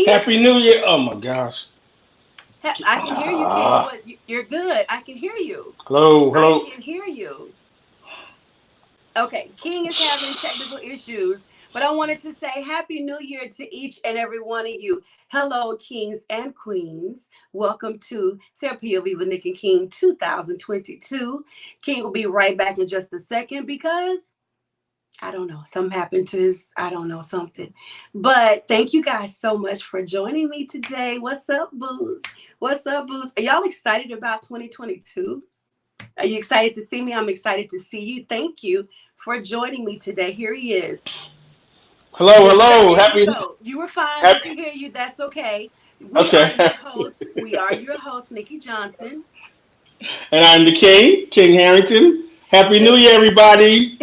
Happy New Year. Oh my gosh. I can hear you, King. Ah, What? You're good. I can hear you. hello, I hello. can hear you. Okay, King is having technical issues, but I wanted to say Happy New Year to each and every one of you. Hello, kings and queens. Welcome to Therapy of Eva Nick and King 2022. King will be right back in just a second because I don't know, something happened to his, I don't know, something. But thank you guys so much for joining me today. What's up, Booze? What's up, Booze? Are y'all excited about 2022? Are you excited to see me? I'm excited to see you. Thank you for joining me today. Here he is. Hello, hello. There you Happy, go. You were fine. We happy. can hear you. That's okay. We are Okay. your host. We are your host, Nikki Johnson. And I'm the King, King Harrington. Happy New And, Year, everybody.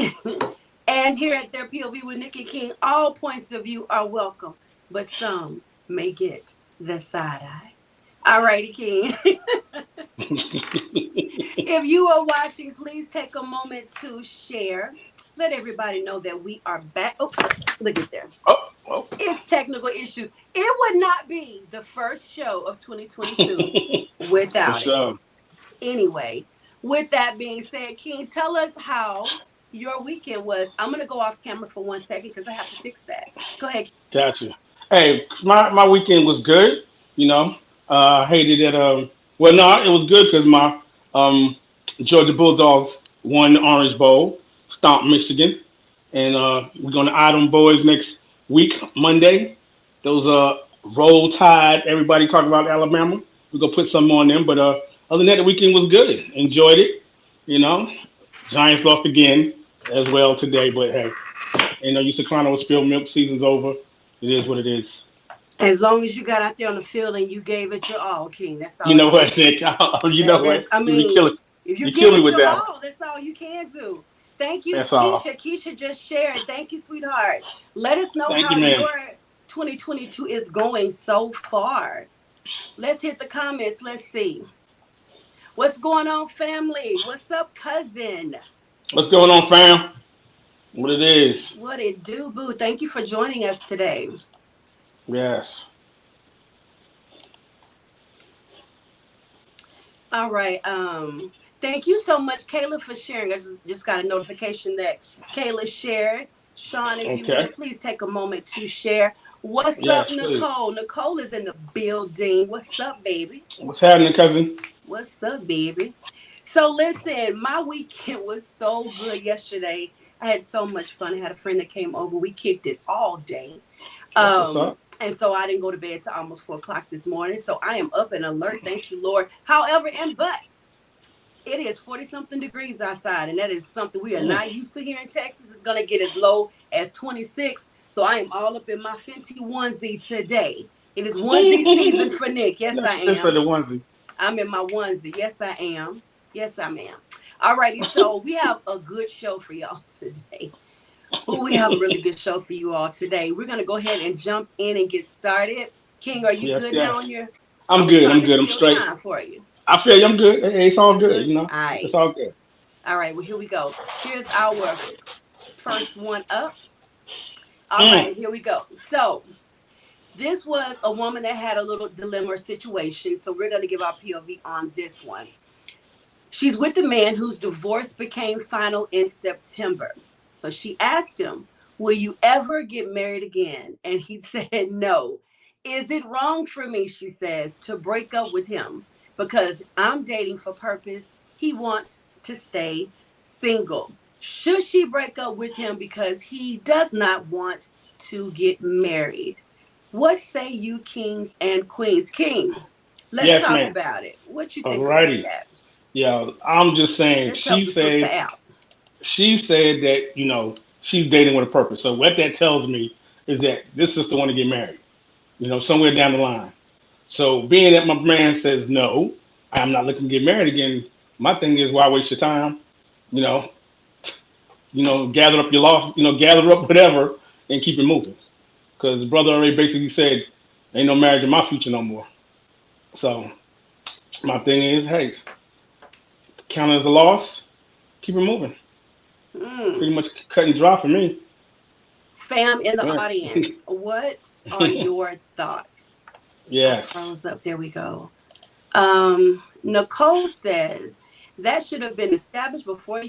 and here at their POV with Nikki King, all points of view are welcome, but some may get the side eye. All righty, King. If you are watching, please take a moment to share. Let everybody know that we are back. Oh, look at there. Oh, oh. It's technical issues. It would not be the first show of 2022 For without it. sure. Anyway, with that being said, King, tell us how your weekend was. I'm going to go off camera for 1 second because I have to fix that. Go ahead. Gotcha. Hey, my weekend was good. You know, hated that. Well, no, it was good because my um, Georgia Bulldogs won the Orange Bowl, stomped Michigan, and we're gonna eye them boys next week, Monday. Those roll tide. Everybody talking about Alabama. We're gonna put some on them. But other than that, the weekend was good. Enjoyed it. You know, Giants lost again as well today. But hey, you Soprano spilled milk. Season's over. It is what it is. As long as you got out there on the field and you gave it your all, King, that's You all know you can what, do. Nick? You know That's, what? I You be mean, killing. if you You give kill me it with your that one. all, that's all you can do. Thank you, That's all. Keisha. Keisha just shared. Thank you, sweetheart. Let us know Thank you, how man. your 2022 is going so far. Let's hit the comments. Let's see. What's going on, family? What's up, cousin? What's going on, fam? What it is? What it do, boo? Thank you for joining us today. Yes. All right. Thank you so much, Kayla, for sharing. I just got a notification that Kayla shared. Sean, if you Okay. would please take a moment to share. What's up, Yes, please. Nicole? Nicole is in the building. What's up, baby? What's happening, cousin? What's up, baby? So listen, my weekend was so good yesterday. I had so much fun. I had a friend that came over. We kicked it all day. That's what's up. And so I didn't go to bed till almost 4 o'clock this morning. So I am up and alert. Thank you, Lord. However, and but it is 40 something degrees outside, and that is something we are Mm. not used to here in Texas. It's going to get as low as 26. So I am all up in my Fenty onesie today. It is onesie season for Nick. Yes, I That's for the am. onesie. I'm in my onesie. Yes, I am. Yes, I am. All righty. So we have a good show for y'all today. Oh, we have a really good show for you all today. We're going to go ahead and jump in and get started. King, are you Yes, good now on yes. your? I I'm was good. I'm trying to good. I'm kill straight. time for you. I feel you. I'm good. Hey, it's all You good. good? All It's right. all good. All right. Well, here we go. Here's our first one up. All Mm. right. Here we go. So this was a woman that had a little dilemma or situation. So we're going to give our POV on this one. She's with the man whose divorce became final in September. So she asked him, "Will you ever get married again?" And he said, "No." "Is it wrong for me," she says, "to break up with him because I'm dating for purpose? He wants to stay single. Should she break up with him because he does not want to get married?" What say you, kings and queens? King, let's Yes, talk ma'am. about it. What you think about Alrighty. that? Yeah, I'm just saying. Let's help the sister out. She said that she's dating with a purpose. So what that tells me is that this sister want to get married. Somewhere down the line. So being that my man says no, I'm not looking to get married again. My thing is, why waste your time? You know, gather up your loss. Gather up whatever and keep it moving. Because the brother already basically said, ain't no marriage in my future no more. So my thing is, hey, count it as a loss. Keep it moving. Hmm. Pretty much cut and dry for me. Fam in the Right. audience, what are your thoughts? I Yes. froze up. There we go. Nicole says that should have been established before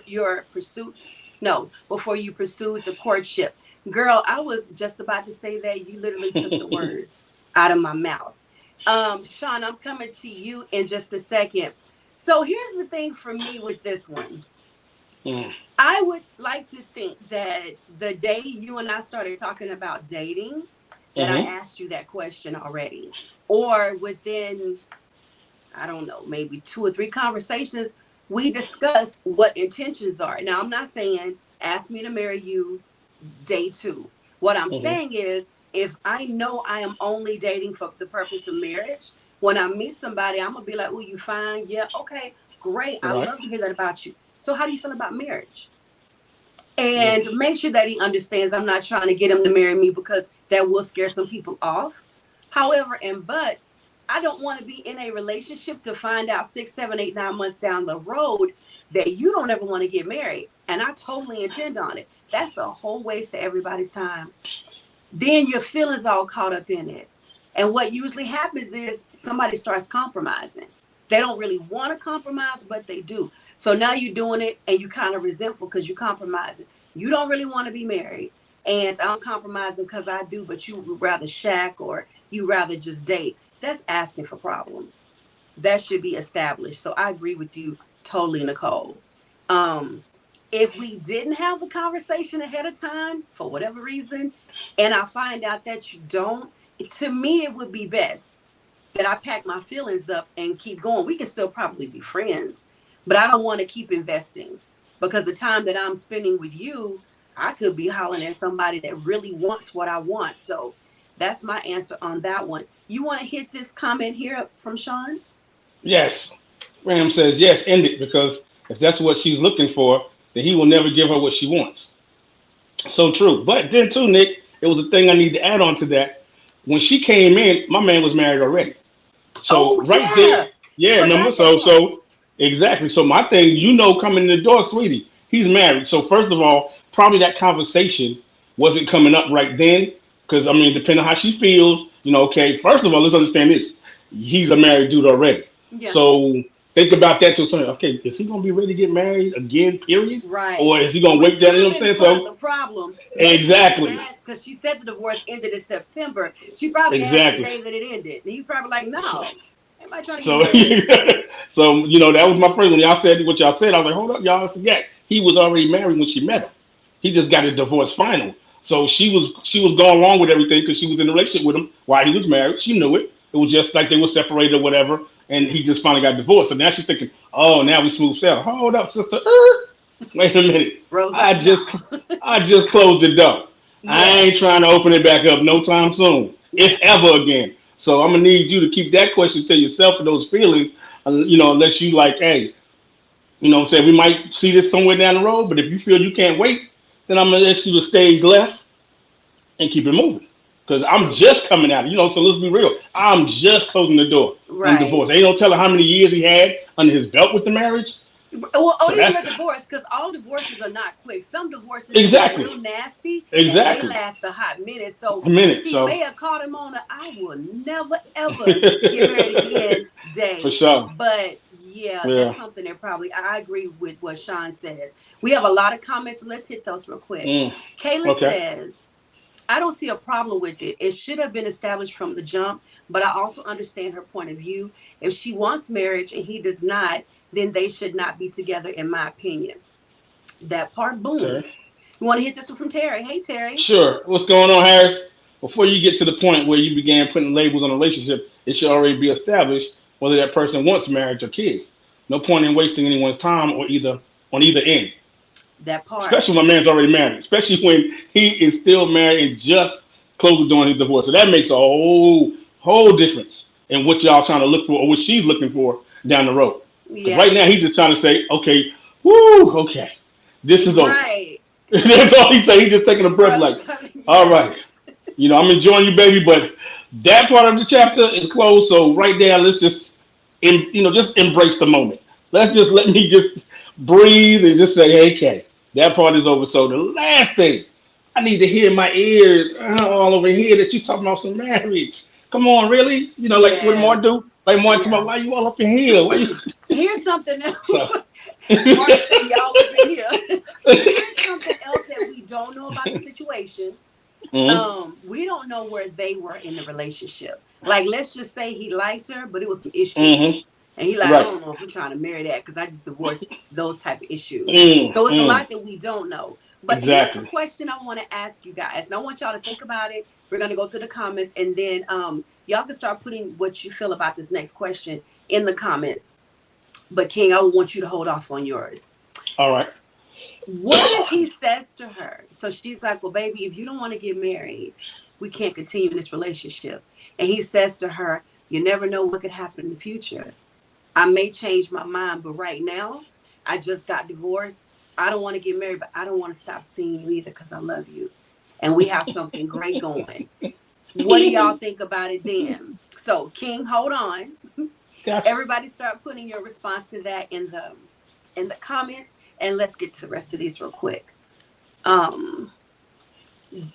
your pursuits. No, before you pursued the courtship. Girl, I was just about to say that. You literally took the words out of my mouth. Sean, I'm coming to you in just a second. So here's the thing for me with this one. Mm. I would like to think that the day you and I started talking about dating, that I Mm-hmm. asked you that question already. Or within, I don't know, maybe two or three conversations, we discussed what intentions are. Now, I'm not saying ask me to marry you day two. What I'm Mm-hmm. saying is, if I know I am only dating for the purpose of marriage, when I meet somebody, I'm gonna be like, "Oh, you fine? Yeah, okay, great. I Right. love to hear that about you. So, how do you feel about marriage?" Mm. And make sure that he understands I'm not trying to get him to marry me because that will scare some people off. However, and but I don't want to be in a relationship to find out 6, 7, 8, 9 months down the road that you don't ever want to get married. And I totally intend on it. That's a whole waste of everybody's time. Then your feelings all caught up in it. And what usually happens is somebody starts compromising. They don't really want to compromise, but they do. So now you're doing it and you kind of resentful because you're compromising. You don't really want to be married. And I'm compromising because I do, but you would rather shack or you rather just date. That's asking for problems. That should be established. So I agree with you totally, Nicole. Um, if we didn't have the conversation ahead of time for whatever reason, and I find out that you don't, to me it would be best that I pack my feelings up and keep going. We can still probably be friends, but I don't want to keep investing because the time that I'm spending with you, I could be hollering at somebody that really wants what I want. So that's my answer on that one. You want to hit this comment here from Sean? Yes. Ram says yes. End it because if that's what she's looking for, then he will never give her what she wants. So true. But then too, Nick, it was a thing I need to add on to that. When she came in, my man was married already. So Oh right there, yeah, yeah, remember? forgot that part. So exactly. So my thing, coming in the door, sweetie, he's married. So first of all, probably that conversation wasn't coming up right then, because I mean, depending on how she feels, okay. First of all, let's understand this: he's a married dude already. Yeah, So think about that to something. Okay, is he gonna be ready to get married again? Period. right. Or is he gonna wait Which down? could You know have what I'm been saying? part of So the problem. Maybe exactly, that's because she said the divorce ended in September. She probably asked the exactly. day that it ended. And he probably like, So, no, everybody trying to get So, married. so that was my first when y'all said what y'all said. I was like, hold up, y'all, I forget. He was already married when she met him. He just got a divorce final. So she was going along with everything because she was in a relationship with him while he was married. She knew it. It was just like they were separated or whatever, and Yeah. he just finally got divorced. So now she's thinking, oh, now we smooth sailing. Hold up, sister. Wait a minute. Rose I like, just no. I just closed the door. I Yeah. ain't trying to open it back up no time soon, if Yeah. ever again. So I'm gonna need you to keep that question to yourself and those feelings, unless you like, hey, what I'm saying, we might see this somewhere down the road, but if you feel you can't wait, then I'm gonna let you the stage left and keep it moving. Because I'm True. just coming out, so let's be real. I'm just closing the door on Right. divorce. Ain't no telling how many years he had under his belt with the marriage. Well, So even that's the divorce, because all divorces are not quick. Some divorces get exactly, real nasty and they exactly last a hot minute. So a minute. she may So have caught him on a I will never ever get married again for day. sure, But yeah, yeah. that's something that probably I agree with what Sean says. We have a lot of comments. So let's hit those real quick. Mm, Kayla okay. says, I don't see a problem with it. It should have been established from the jump, but I also understand her point of view. If she wants marriage and he does not, then they should not be together, in my opinion. That part, boom. Okay. You want to hit this one from Terry? Hey, Terry. Sure. What's going on, Harris? Before you get to the point where you began putting labels on a relationship, it should already be established whether that person wants marriage or kids. No point in wasting anyone's time on either end. That part. Especially when my man's already married. Especially when he is still married and just closed the door on his divorce. So that makes a whole difference in what y'all trying to look for or what she's looking for down the road. Because Yeah. right now he's just trying to say, okay, woo, okay, this is over. Right. That's all he said. He's just taking a breath, Bro, like, all yes. right, I'm enjoying you, baby, but that part of the chapter is closed. So right there, let's just, just embrace the moment. Let's just let me just breathe and just say, hey, okay, that part is over. So the last thing I need to hear in my ears all over here that you talking about some marriage. Come on, really? You know, like what Yeah, Martin do? Like Martin, talking about, yeah. why you all up in here? Why you? Here's something else. So. Martin said, y'all up in here. Here's something else that we don't know about the situation. Hmm. We don't know where they were in the relationship. Like, let's just say he liked her, but it was some issues. Hmm. And he like, I Right. don't know if I'm trying to marry that because I just divorced those type of issues. Mm, So it's a mm, lot that we don't know. But here's the exactly. question I want to ask you guys. And I want y'all to think about it. We're gonna go through the comments and then y'all can start putting what you feel about this next question in the comments. But King, I want you to hold off on yours. All right. What if he says to her, so she's like, well, baby, if you don't want to get married, we can't continue this relationship. And he says to her, you never know what could happen in the future. I may change my mind, but right now, I just got divorced. I don't want to get married, but I don't want to stop seeing you either because I love you. And we have something great going. What do y'all think about it then? So, King, hold on. Gotcha. Everybody start putting your response to that in the comments, and let's get to the rest of these real quick. Um,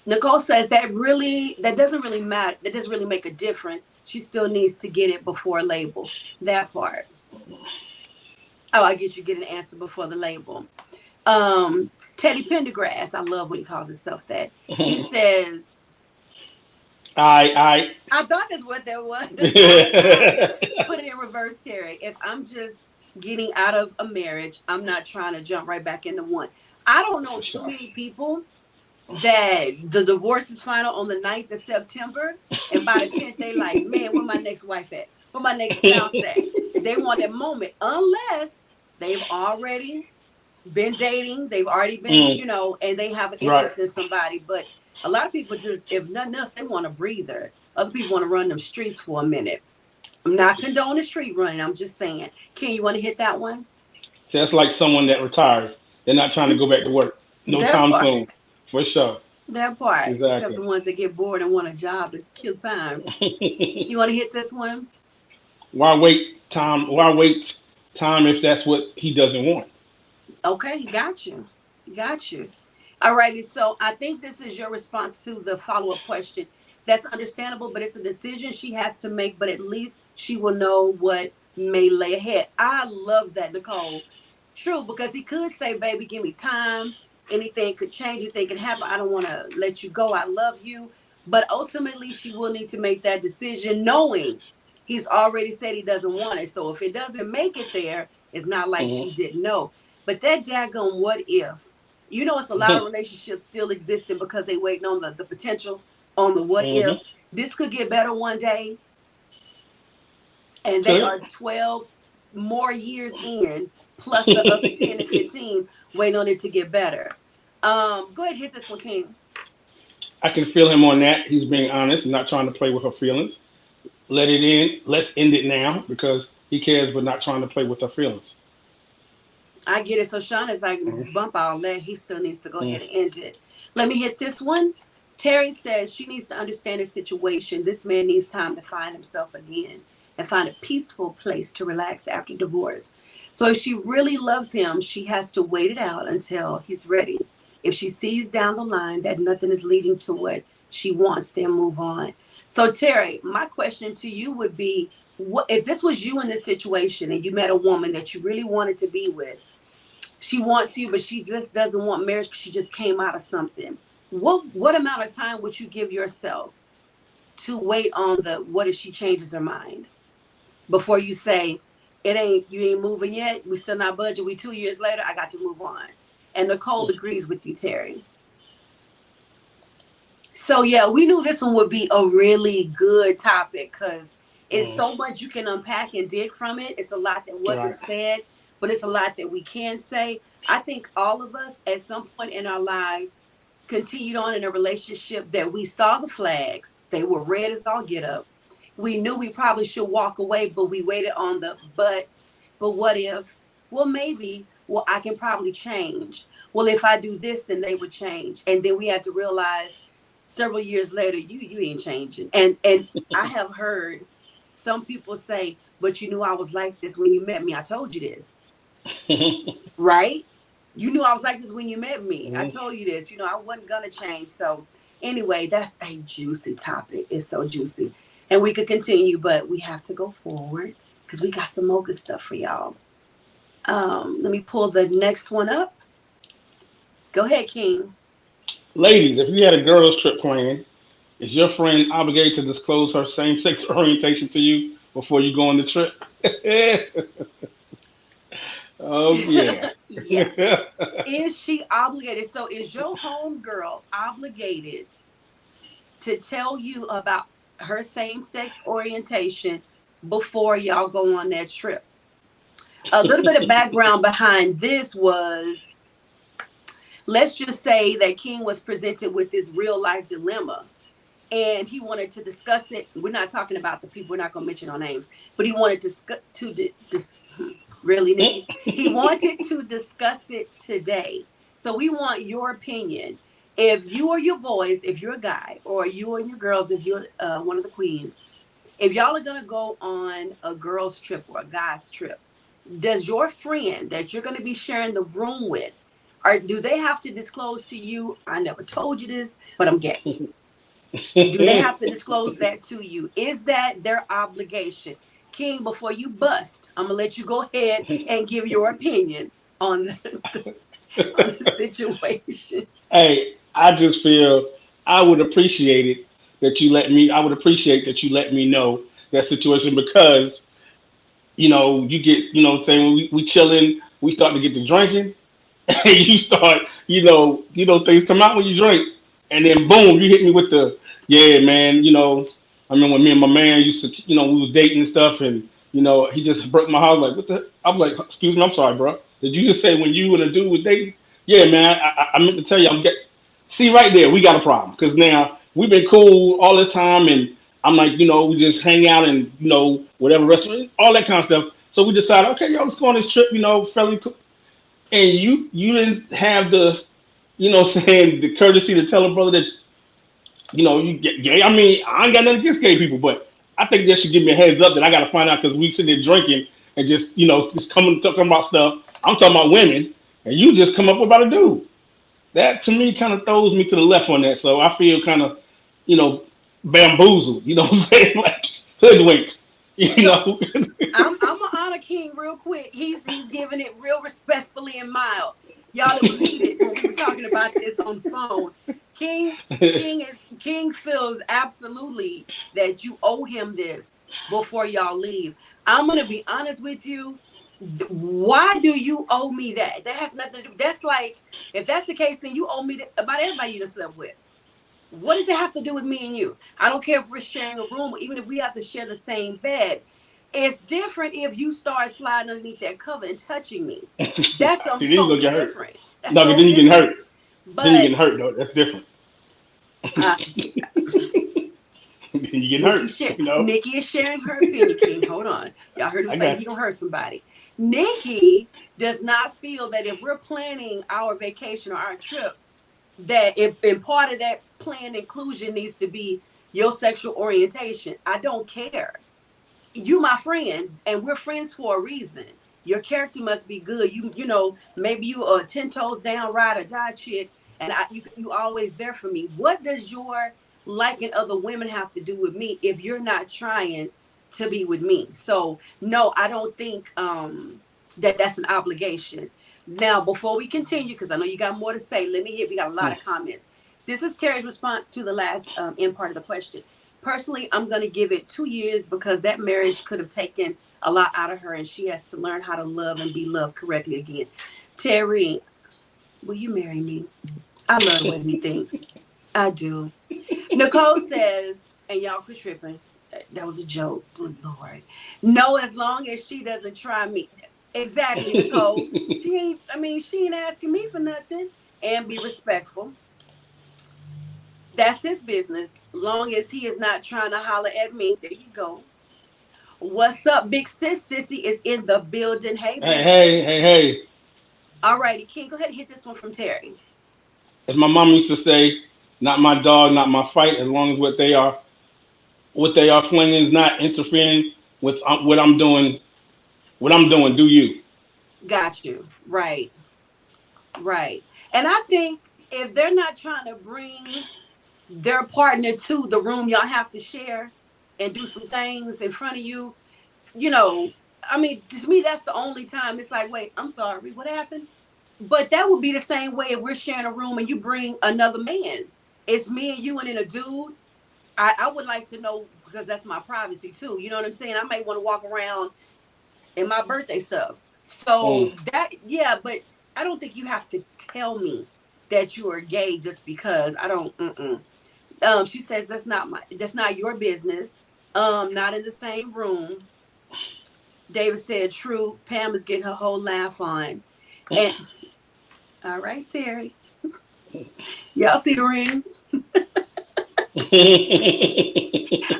Nicole says that doesn't really matter. That doesn't really make a difference. She still needs to get it before label. That part. Oh, I guess you get an answer before the label. Teddy Pendergrass, I love when he calls himself that. He says, I. I thought that's what that was. I put it in reverse, Terry. If I'm just getting out of a marriage, I'm not trying to jump right back into one. I don't know For too sure. many people that the divorce is final on the 9th of September, and by the 10th, they like, man, where my next wife at? Where my next spouse at? They want that moment, unless they've already been dating, they've already been, Mm, and they have an right. interest in somebody. But a lot of people just, if nothing else, they want a breather. Other people want to run them streets for a minute. I'm not condoning street running. I'm just saying. Ken, you want to hit that one? So that's like someone that retires. They're not trying to go back to work. No That time part. soon. For sure. That part. Except Exactly. the ones that get bored and want a job to kill time. You want to hit this one? Why wait time? Why wait time if that's what he doesn't want? Okay, got you. Got you. Alrighty, so I think this is your response to the follow-up question. That's understandable, but it's a decision she has to make, but at least she will know what may lay ahead. I love that, Nicole. True, because he could say, baby, give me time. Anything could change, anything could happen. I don't want to let you go. I love you. But ultimately, she will need to make that decision knowing he's already said he doesn't want it. So if it doesn't make it there, it's not like Hmm. she didn't know. But that daggone what if, it's a lot of relationships still existing because they waiting on the potential, on the what Hmm. if. This could get better one day, and they Could. are 12 more years in, plus the other 10 and 15 waiting on it to get better. Go ahead, hit this one, King. I can feel him on that. He's being honest and not trying to play with her feelings. Let it in. Let's end it now because he cares, but not trying to play with her feelings. I get it. So Sean is like, Hmm. bump all that. He still needs to go Hmm. ahead and end it. Let me hit this one. Terry says she needs to understand the situation. This man needs time to find himself again and find a peaceful place to relax after divorce. So if she really loves him, she has to wait it out until he's ready. If she sees down the line that nothing is leading to what she wants, then move on. So Terry, my question to you would be, what if this was you in this situation and you met a woman that you really wanted to be with? She wants you, but she just doesn't want marriage because she just came out of something. What amount of time would you give yourself to wait on the what if she changes her mind before you say you ain't moving yet? We still not budget. We 2 years later. I got to move on. And Nicole agrees with you, Terry. So yeah, we knew this one would be a really good topic because it's Hmm. so much you can unpack and dig from it. It's a lot that wasn't Right. said, but it's a lot that we can say. I think all of us at some point in our lives continued on in a relationship that we saw the flags. They were red as all get up. We knew we probably should walk away, but we waited on the but what if? Well, maybe. Well, I can probably change. Well, if I do this, then they would change. And then we had to realize several years later, you ain't changing. And I have heard some people say, but you knew I was like this when you met me. I told you this, right? You knew I was like this when you met me. I Hmm. told you this. I wasn't gonna change. So anyway, that's a juicy topic. It's so juicy. And we could continue, but we have to go forward because we got some more good stuff for y'all. Let me pull the next one up. Go ahead, King. Ladies, if you had a girls' trip planned, is your friend obligated to disclose her same-sex orientation to you before you go on the trip? Oh yeah. Yeah. Is she obligated? So is your home girl obligated to tell you about her same sex orientation before y'all go on that trip? A little bit of background behind this was, let's just say that King was presented with this real life dilemma and he wanted to discuss it. We're not talking about the people, we're not going to mention no names, but he wanted really, Nikki? He wanted to discuss it today. So we want your opinion. If you or your boys, if you're a guy, or you and your girls, if you're one of the queens, if y'all are going to go on a girls' trip or a guy's trip, does your friend that you're going to be sharing the room with, or do they have to disclose to you, I never told you this, but I'm gay? Do they have to disclose that to you? Is that their obligation? King, before you bust, I'm gonna let you go ahead and give your opinion on on the situation. Hey, I just feel I would appreciate it that you let me. I would appreciate that you let me know that situation because you get what I'm saying when we chilling, we start to get to drinking, and you start, things come out when you drink, and then boom, you hit me with the, yeah, man, I remember when me and my man used to, we was dating and stuff, and he just broke my heart, like, what the, I'm like, excuse me, I'm sorry, bro, did you just say when you and a dude was dating? Yeah, man, I meant to tell you, see right there, we got a problem, because now we've been cool all this time, and I'm like, we just hang out and whatever restaurant, all that kind of stuff. So we decided, okay, yo, let's go on this trip, fairly cool, and you didn't have the saying the courtesy to tell a brother that you get gay. I mean, I ain't got nothing against gay people, but I think they should give me a heads up that I got to find out because we sit there drinking and just just coming talking about stuff. I'm talking about women, and you just come up about a dude. That to me kind of throws me to the left on that. So I feel kind of you know bamboozled. You know what I'm saying? Like hoodwinked. You So know. I'm gonna honor King real quick. He's giving it real respectfully and mild. Y'all, it was heated when we were talking about this on the phone. King King feels absolutely that you owe him this before y'all leave. I'm gonna be honest with you. Why do you owe me that? That has nothing to do. That's like, if that's the case, then you owe me about everybody you just slept with. What does it have to do with me and you? I don't care if we're sharing a room, or even if we have to share the same bed. It's different if you start sliding underneath that cover and touching me. That's See, something then you gonna totally get hurt. different. That's No, because so then you getting different. hurt. Then you But getting hurt though. That's different. uh, Then you getting hurt. Nikki is sharing her opinion, King. Hold on. Y'all heard him I say he got gonna hurt somebody. Nikki does not feel that if we're planning our vacation or our trip, that if and part of that planned inclusion needs to be your sexual orientation. I don't care. You my friend and we're friends for a reason. Your character must be good. Maybe you a 10 toes down ride or die chick, and you always there for me. What does your liking other women have to do with me if you're not trying to be with me? So no, I don't think that's an obligation. Now before we continue, because I know you got more to say, let me hit, we got a lot you. of comments. This is Terry's response to the last end part of the question. Personally, I'm going to give it 2 years because that marriage could have taken a lot out of her and she has to learn how to love and be loved correctly again. Terry, will you marry me? I love the way he thinks. I do. Nicole says, and y'all quit tripping. That was a joke. Good Lord. No, as long as she doesn't try me. Exactly, Nicole. She ain't asking me for nothing. And be respectful. That's his business. Long as he is not trying to holler at me. There you go. What's up, big sis? Sissy is in the building. Hey, Hey, boo. hey, hey, hey. All righty, King. Go ahead and hit this one from Terry. As my mom used to say, not my dog, not my fight. As long as what they are flinging is not interfering with what I'm doing. Do you? Got you. Right. Right. And I think if they're not trying to bring their partner to the room y'all have to share, and do some things in front of you, you know, I mean, to me, that's the only time it's like, wait, I'm sorry, what happened? But that would be the same way if we're sharing a room and you bring another man. It's me and you and then a dude. I would like to know because that's my privacy too. You know what I'm saying? I might want to walk around in my birthday stuff. Mm. So that, yeah, but I don't think you have to tell me that you are gay just because I don't. Mm-mm. She says that's not your business. Not in the same room. David said, "True." Pam is getting her whole laugh on, and all right, Terry, y'all see the ring.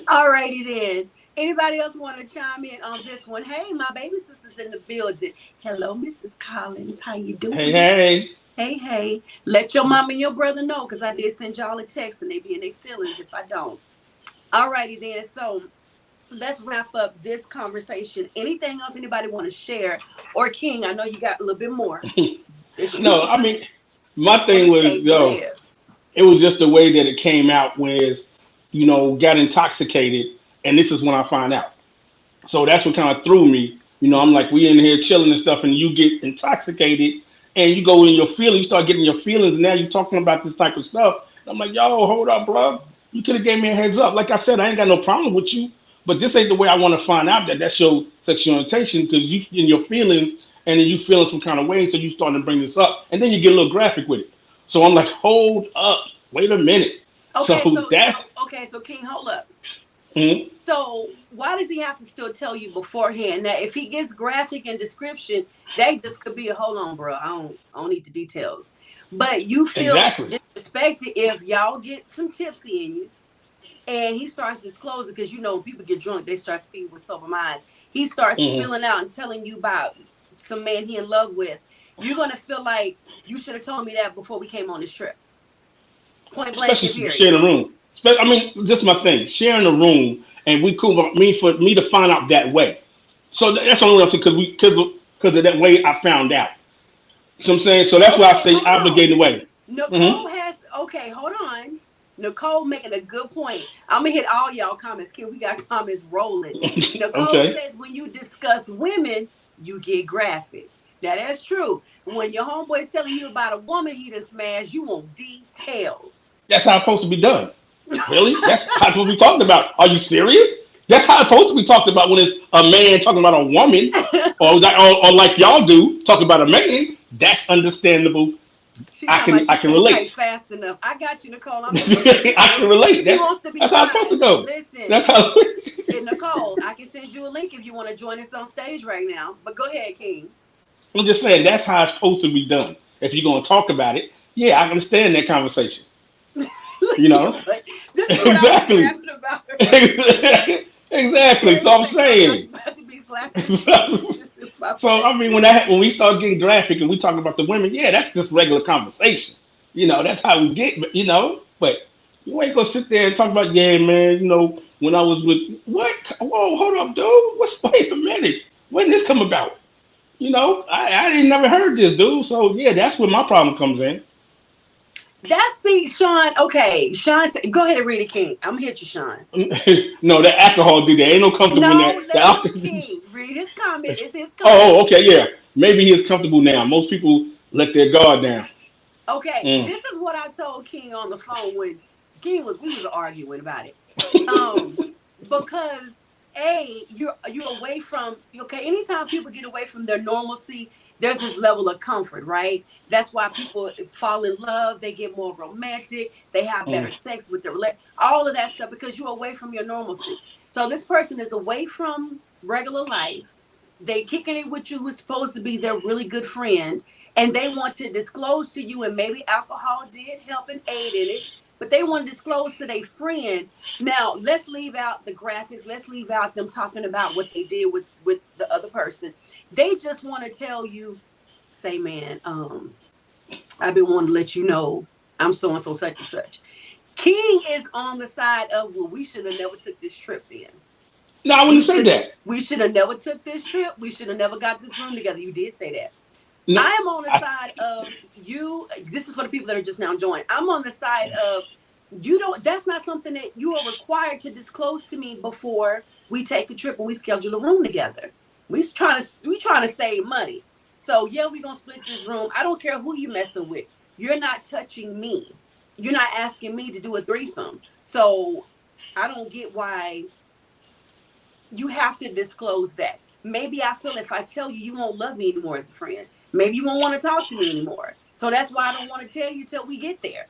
All righty then. Anybody else want to chime in on this one? Hey, my baby sister's in the building. Hello, Mrs. Collins. How you Hey, doing? hey. Hey, hey. Let your mom and your brother know because I did send y'all a text and they be in their feelings if I don't. All righty then. So let's wrap up this conversation. Anything else anybody want to share? Or King, I know you got a little bit more that you No, I mean, my want thing to was, say. Go ahead. it was just the way that it came out was, got intoxicated, and this is when I find out. So that's what kind of threw me. I'm Mm. like, we in here chilling and stuff, and you get intoxicated, and you go in your feelings, you start getting your feelings, and now you're talking about this type of stuff. And I'm like, yo, hold up, bro. You could have gave me a heads up. Like I said, I ain't got no problem with you, but this ain't the way I want to find out that that's your sexual orientation because you in your feelings, and then you feeling some kind of way, so you starting to bring this up, and then you get a little graphic with it. So I'm like, hold up, wait a minute. Okay, So that's okay, so King, hold up. mhm. So why does he have to still tell you beforehand? Now, if he gets graphic in description, that just could be a hold on, bro. I don't need the details. But you feel Exactly. disrespected if y'all get some tipsy in you, and he starts disclosing because when people get drunk, they start speaking with sober minds. He starts Hmm. spilling out and telling you about some man he in love with. You're gonna feel like you should have told me that before we came on this trip. Point blank Especially and period. sharing a room. I mean, just my thing, sharing a room, and we cool. But for me to find out that way, so that's the only way because of that way I found out. So I'm saying, so that's why I Okay, say hold on. obligated way. Hmm. Nicole has okay, hold on. Nicole making a good point. I'm gonna hit all y'all comments. Kid, we got comments rolling. Nicole Okay, says when you discuss women, you get graphic. Now that's true. When your homeboy's telling you about a woman he done smashed, you want details. that's how it's supposed to be done. Really? That's how it's supposed to be talked about. Are you serious? That's how it's supposed to be talked about when it's a man talking about a woman, or like y'all do talk about a man. That's understandable. She I talking can about I she can can't type relate. fast enough. I got you, Nicole. I'm listening. I can relate. She That's wants to be that's how it's supposed to fine. go. Listen, That's how. Nicole, I can send you a link if you want to join us on stage right now. But go ahead, King. I'm just saying that's how it's supposed to be done. If you're gonna talk about it, yeah, I understand that conversation. You Look at know, what this is what I was exactly, laughing about earlier. exactly. Terry So I'm said, "Y'all not saying. about to be slapping the shit in my So I face." mean, when we start getting graphic and we talk about the women, yeah, that's just regular conversation. That's how we get. But you ain't gonna sit there and talk about, yeah, man. When I was with what? Whoa, hold up, dude. Wait a minute. When did this come about? I didn't never heard this, dude. So yeah, that's where my problem comes in. That's see, Sean. Okay, Sean, go ahead and read it, King. I'm gonna hit you, Sean. No, the alcohol did that. Ain't no comfortable in that. No, The let him, alcohol. King. Read his comment. It's his Oh, comment. okay, yeah. Maybe he is comfortable now. Most people let their guard down. Okay, Mm. this is what I told King on the phone when we was arguing about it. Because you're away from okay. Anytime people get away from their normalcy, there's this level of comfort, right? That's why people fall in love. They get more romantic. They have better Mm. sex with all of that stuff because you're away from your normalcy. So this person is away from regular life. They kicking it with you who's supposed to be their really good friend, and they want to disclose to you, and maybe alcohol did help and aid in it, but they want to disclose to their friend. Now let's leave out the graphics. Let's leave out them talking about what they did with the other person. They just want to tell you, say, man, I've been wanting to let you know I'm so and so such and such. King is on the side of, well, we should have never took this trip then. No, I We wouldn't say should that. we should have never took this trip. We should have never got this room together. You did say that. No, I am on the I, side of you. This is for the people that are just now joined. I'm on the side of You don't, that's not something that you are required to disclose to me before we take a trip or we schedule a room together. We trying to save money. So yeah, we're gonna split this room. I don't care who you messing with. You're not touching me. You're not asking me to do a threesome. So I don't get why you have to disclose that. Maybe I feel if I tell you, you won't love me anymore as a friend. Maybe you won't want to talk to me anymore. So that's why I don't want to tell you till we get there.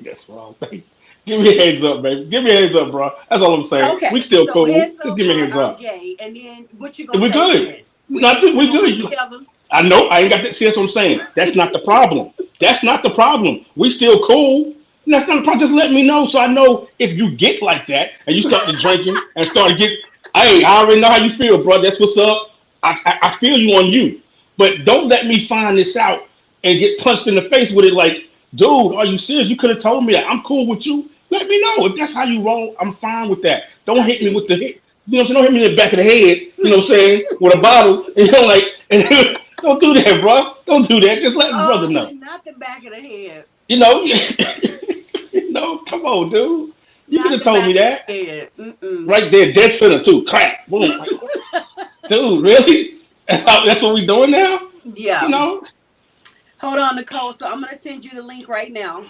That's wrong, baby. Give me a heads up, baby. Give me a heads up, bro. That's all I'm saying. We Okay, still so cool. heads Just up give me a on heads I'm up. gay, and then what you And gonna we say good. then? We ain't Nothing. doing We no room good. together. I know. I ain't got that. See, that's what I'm saying. That's not the problem. That's not the problem. We still cool. And that's not the problem. Just let me know so I know if you get like that and you start to drinking and start to get. Hey, I already know how you feel, bro. That's what's up. I feel you on you. But don't let me find this out and get punched in the face with it like, dude, are you serious? You could have told me that. I'm cool with you. Let me know. If that's how you roll, I'm fine with that. Don't I hit me feel with the you. hit. You know what I'm saying? Don't hit me in the back of the head, you know what I'm saying, with a bottle. And you're like, and don't do that, bro. Don't do that. Just let the brother Oh, know. not the back of the head. You know, come on, dude. You could Not have the told me back of the that. head. Mm-mm. Right there, dead center too. Crack. Boom. Like, what? Dude, really? That's what we doing now? You Yeah. know? Hold on, Nicole. So I'm gonna send you the link right now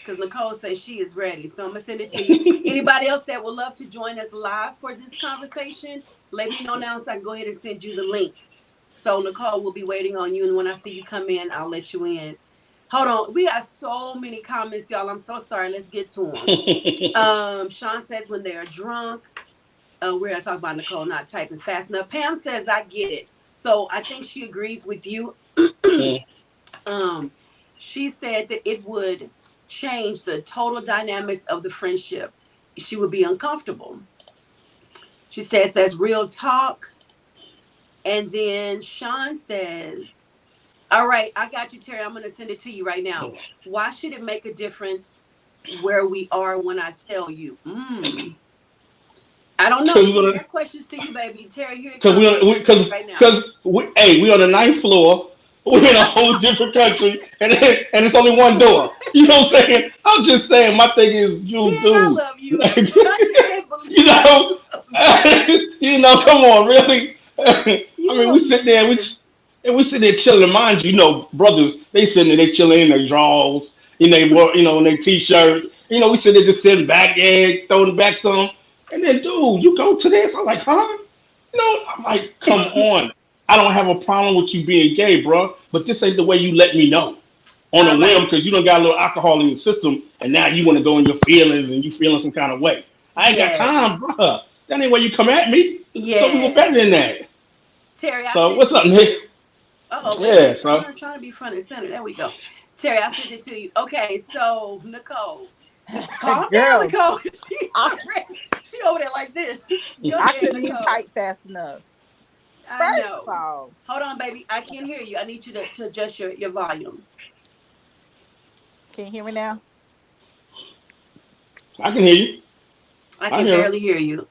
because Nicole says she is ready. So I'm gonna send it to you. Anybody else that would love to join us live for this conversation, let me know now so I can go ahead and send you the link. So Nicole will be waiting on you, and when I see you come in, I'll let you in. Hold on, we got so many comments, y'all. I'm so sorry. Let's get to them. Sean says when they are drunk. We're gonna talk about Nicole not typing fast enough. Pam says I get it. So I think she agrees with you. um, she said that it would change the total dynamics of the friendship. She would be uncomfortable. She said that's real talk. And then Sean says, all right, I got you, Terry. I'm going to send it to you right now. Why should it make a difference where we are when I tell you? I don't know. Because I we're got questions to you, baby. Terry, here it Cause comes. we I'm on sending it to you right now. hey, we on the ninth floor. We're in a whole different country, and it's only one door. You know what I'm saying? I'm just saying. My thing is, you King, I dude. love you. I can't You believe you know, love me. you know. Come on, really. I mean, You we a sit there mess. and we sit there chilling. Mind you, brothers, they sitting there, they chilling in their drawers, in their t-shirts. We sit there just sitting back and throwing back some. And then, dude, you go to this. I'm like, huh? No, I'm like, come on. I don't have a problem with you being gay, bro. But this ain't the way you let me know on All a whim right. because you don't got a little alcohol in your system, and now you want to go in your feelings and you feeling some kind of way. I ain't got Yeah. time, bro. That ain't where you come at me. So we were Yeah. better than that. Terry, I So sent what's it up, to Nick? you. Oh, wait a Yeah. minute. I'm So not trying to be front and center. There we go. Terry, I sent it to you. Okay, so Nicole. Calm down, Girl, Nicole. She I, already, she over there like this. Go I ahead, couldn't even Nicole. type fast enough. I First of know. all, Hold on, baby. I can't hear you. I need you to adjust your volume. can you hear me now? I can hear you. I I can hear her. barely hear you.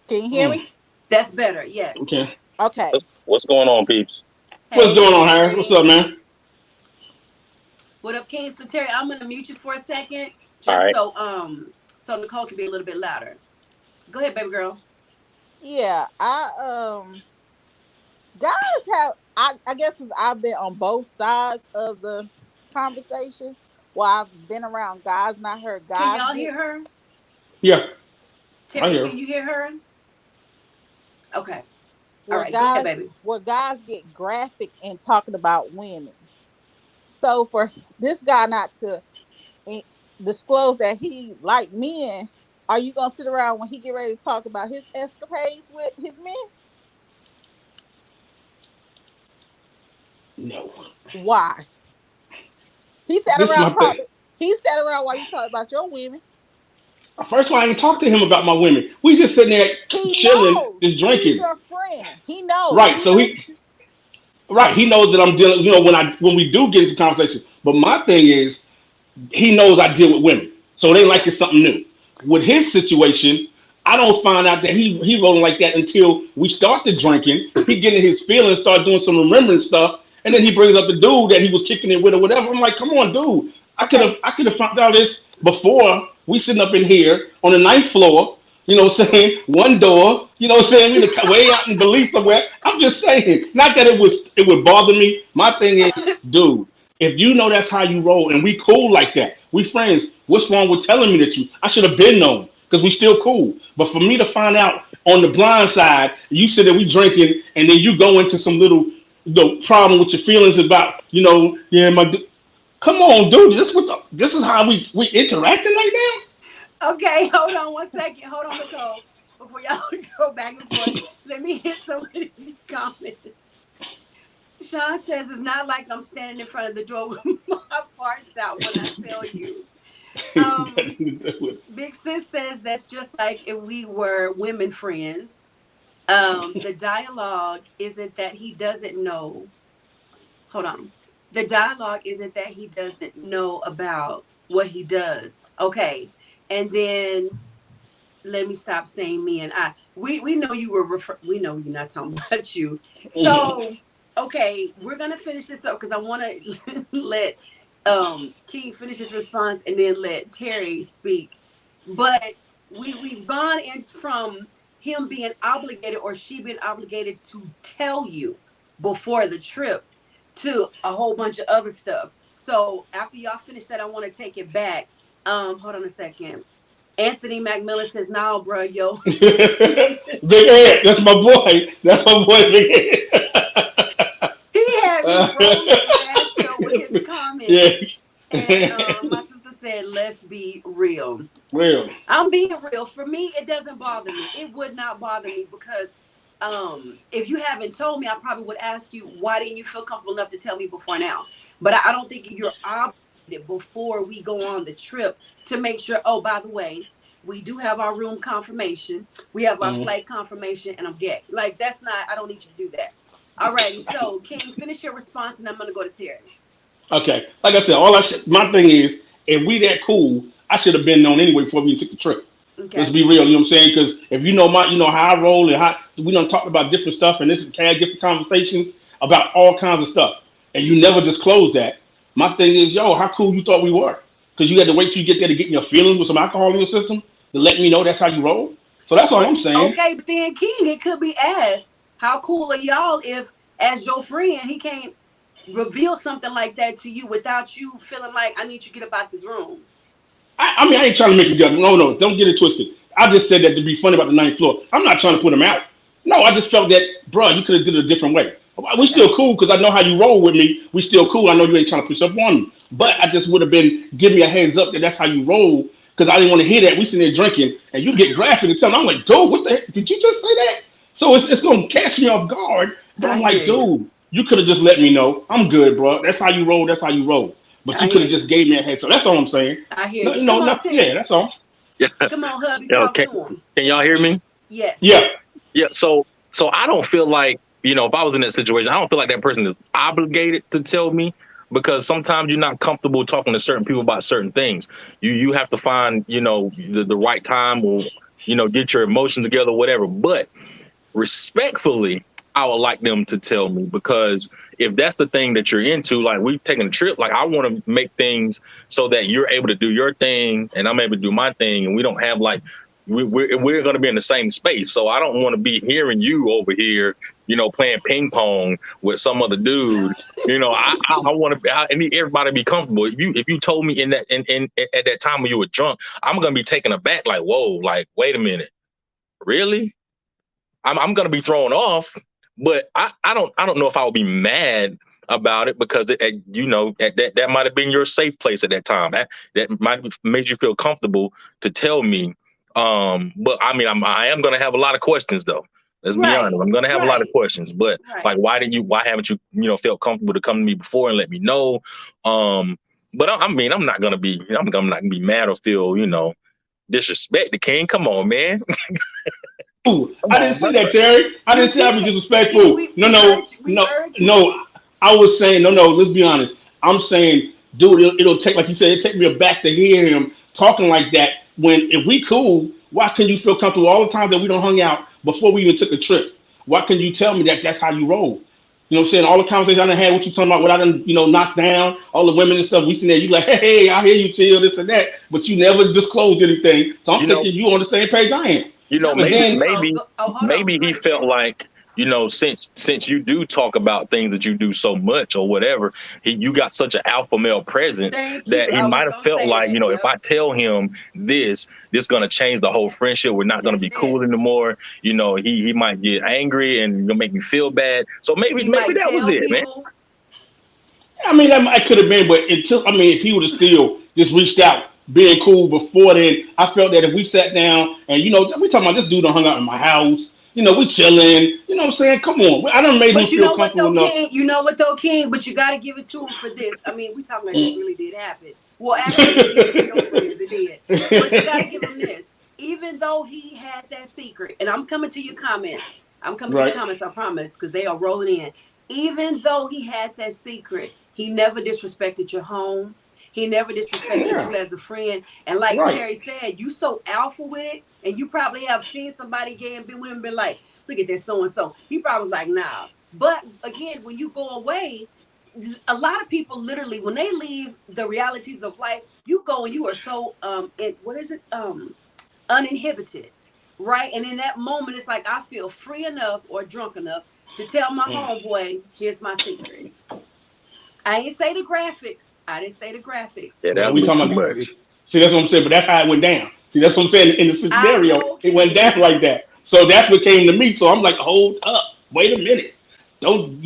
Can you hear Mm, me? That's better. Yes. okay. Okay. What's going on, peeps? What's Hey, going on, Harris? What's Terry. up, man? What up, King? So Terry, I'm gonna mute you for a second, All just right. so Nicole can be a little bit louder. Go ahead, baby girl. Yeah, guys have I guess I've been on both sides of the conversation. Well, I've been around guys and I heard Can guys y'all get hear her? Yeah, I Terry, hear can her. you hear her? Okay. All where right. Go ahead, guys baby. where guys get graphic in talking about women. So for this guy not to eh, disclose that he like men, are you gonna sit around when he get ready to talk about his escapades with his men? No. Why? He sat This is around my thing. talking. He sat around while you talk about your women. First of all, I ain't talk to him about my women. We just sitting there He chilling, knows just he's drinking. your friend. He knows. Right. He So knows. he knows that I'm dealing. When we do get into conversation. But my thing is, he knows I deal with women, so they like it's something new. With his situation, I don't find out that he rolling like that until we start the drinking. He getting his feelings, start doing some remembering stuff, and then he brings up the dude that he was kicking it with or whatever. I'm like, come on, dude. Okay. I could have found out this before we sitting up in here on the ninth floor, you know what I'm saying? One door, you know what I'm saying? We the way out in Belize somewhere. I'm just saying, not that it would bother me. My thing is, dude, if you know that's how you roll and we cool like that, we friends, what's wrong with telling me that you I should have been known because we still cool. But for me to find out on the blind side, you said that we drinking and then you go into some little problem with your feelings about, yeah, come on, dude. This is how we interacting right Okay, hold on one second. Hold on, Nicole. Before y'all go back and forth, let me hit some of these comments. Sean says it's not like I'm standing in front of the door with my parts out when I tell you. Um, now. Big Sis says that's just like if we were women friends. The dialogue isn't that he doesn't know. Hold on. The dialogue isn't that he doesn't know about what he does. Okay. And then let me stop saying me and I. We know you were we know you're not talking about you. So okay, we're gonna finish this up because I want to let King finish his response and then let Terry speak. But we've gone in from him being obligated or she being obligated to tell you before the trip to a whole bunch of other stuff. So after y'all finish that, I want to take it back. Hold on a second. Anthony McMillan says, "No, bro, yo." Big Ed, that's my boy. That's my boy, Big Ed. He had me rolling last show with his comments. Yeah. And my sister said, "Let's be real." Real. I'm being real. For me, it doesn't bother me. It would not bother me because if you haven't told me, I probably would ask you, why didn't you feel comfortable enough to tell me before now? But I don't think you're obligated before we go on the trip to make sure, oh, by the way, we do have our room confirmation. We have our flight confirmation, and I'm gay. Like, that's not, I don't need you to do that. All righty. So, King, finish your response, and I'm going to go to Terry. Okay. Like I said, my thing is, if we that cool, I should have been known anyway before we took the trip. Let's Okay. be real, you know what I'm saying? Because if you know how I roll and how we done talked about different stuff and this had different conversations about all kinds of stuff, and you never disclosed that. My thing is, yo, how cool you thought we were? Because you had to wait till you get there to get in your feelings with some alcohol in your system to let me know that's how you roll. So that's all But, I'm saying. okay, but then, King, it could be asked, how cool are y'all if, as your friend, he can't reveal something like that to you without you feeling like, I need you to get up out this room? I mean, I ain't trying to make him get. No, no, don't get it twisted. I just said that to be funny about the ninth floor. I'm not trying to put him out. No, I just felt that, bro, you could have did it a different way. We still Gotcha. cool because I know how you roll with me. We still cool. I know you ain't trying to push up on me. But Right. I just would have been give me a heads up that that's how you roll because I didn't want to hear that. We sitting there drinking and you get graphic and tell me, I'm like, dude, what the heck? Did you just say that? So it's going to catch me off guard. But I I'm hear like, you. dude, you could have just let me know. I'm good, bro. That's how you roll. That's how you roll. But I you could hear have you. just gave me a heads up. That's all I'm saying. I hear No, you. Come no, on, no. Yeah, Terry. that's all. Yeah. Come on, hubby, Yeah. talk Okay. to him. Can y'all hear me? Yes. Yeah. Yeah. So I don't feel like, if I was in that situation, I don't feel like that person is obligated to tell me because sometimes you're not comfortable talking to certain people about certain things. You have to find, the right time or, get your emotions together, whatever. But respectfully, I would like them to tell me because if that's the thing that you're into, like we've taken a trip, like I want to make things so that you're able to do your thing and I'm able to do my thing, and we don't have like we're going to be in the same space. So I don't want to be hearing you over here, playing ping pong with some other dude. I want to. I need everybody to be comfortable. If you told me in at that time when you were drunk, I'm gonna be taken aback. Like, whoa, like wait a minute, really? I'm gonna be thrown off, but I don't know if I would be mad about it because that might have been your safe place at that time. That might have made you feel comfortable to tell me. But I mean, I am gonna have a lot of questions though. Let's be honest. Right. I'm gonna have a lot of Right. questions. But like, Right. why haven't you felt comfortable to come to me before and let me know? But I mean, I'm not gonna be mad or feel disrespect the king. Come on, man. Ooh, Come I didn't on, say bro. that, Terry. I You didn't say I'd be did. King, disrespectful. we No, we no, heard you. We no, heard you. no. I was saying, no, no. Let's be honest. I'm saying, dude, it'll take, like you said, it take me aback to hear him talking like that. When if we cool, why can you feel comfortable all the times that we don't hung out before we even took a trip? Why can you tell me that that's how you roll? You know what I'm saying? All the conversations I done had, what you talking about, what I done, knocked down, all the women and stuff, we seen there, you like, hey, I hear you, Till, this and that, but you never disclosed anything. So I'm You know, thinking you on the same page I am. But Jump in, then, Nicole. Go, oh, hold on. maybe Go he ahead, felt Terry. like, since you do talk about things that you do so much or whatever, you got such an alpha male presence Thank that you. he I was might have gonna felt say like, that. if I Yep. tell him this gonna change the whole friendship. We're not gonna That's be it. cool anymore. He might get angry and gonna make me feel bad. So He maybe might that was tell it, man. people. I mean, that might could have been, but if he would have still just reached out, being cool before then, I felt that if we sat down and, we talking about this dude done hung out in my house, we chilling, you know what I'm saying? Come on. I done made him But you feel know what comfortable though, enough. King? You know what though, King? But you got to give it to him for this. I mean, we talking about this really did happen. Well, actually, it did to your friends. It did. But you got to give him this. Even though he had that secret, and I'm coming to your comments. I'm coming to your Right. comments, I promise, because they are rolling in. Even though he had that secret, he never disrespected your home. He never disrespected Yeah. you as a friend. And like Right. Terry said, you so alpha with it, and you probably have seen somebody gay and been with him and been like, look at that so and so. He probably was like, nah. But again, when you go away, a lot of people literally when they leave the realities of life, you go and you are so what is it? Uninhibited. Right. And in that moment, it's like I feel free enough or drunk enough to tell my homeboy, here's my secret. I ain't say the graphics. I didn't say the graphics. Yeah, Well, that's a we little talking too about much. see, that's what I'm saying, but that's how it went down. See, that's what I'm saying in the I scenario, know, it went King. down like that. So that's what came to me. So I'm like, hold up, wait a minute. Don't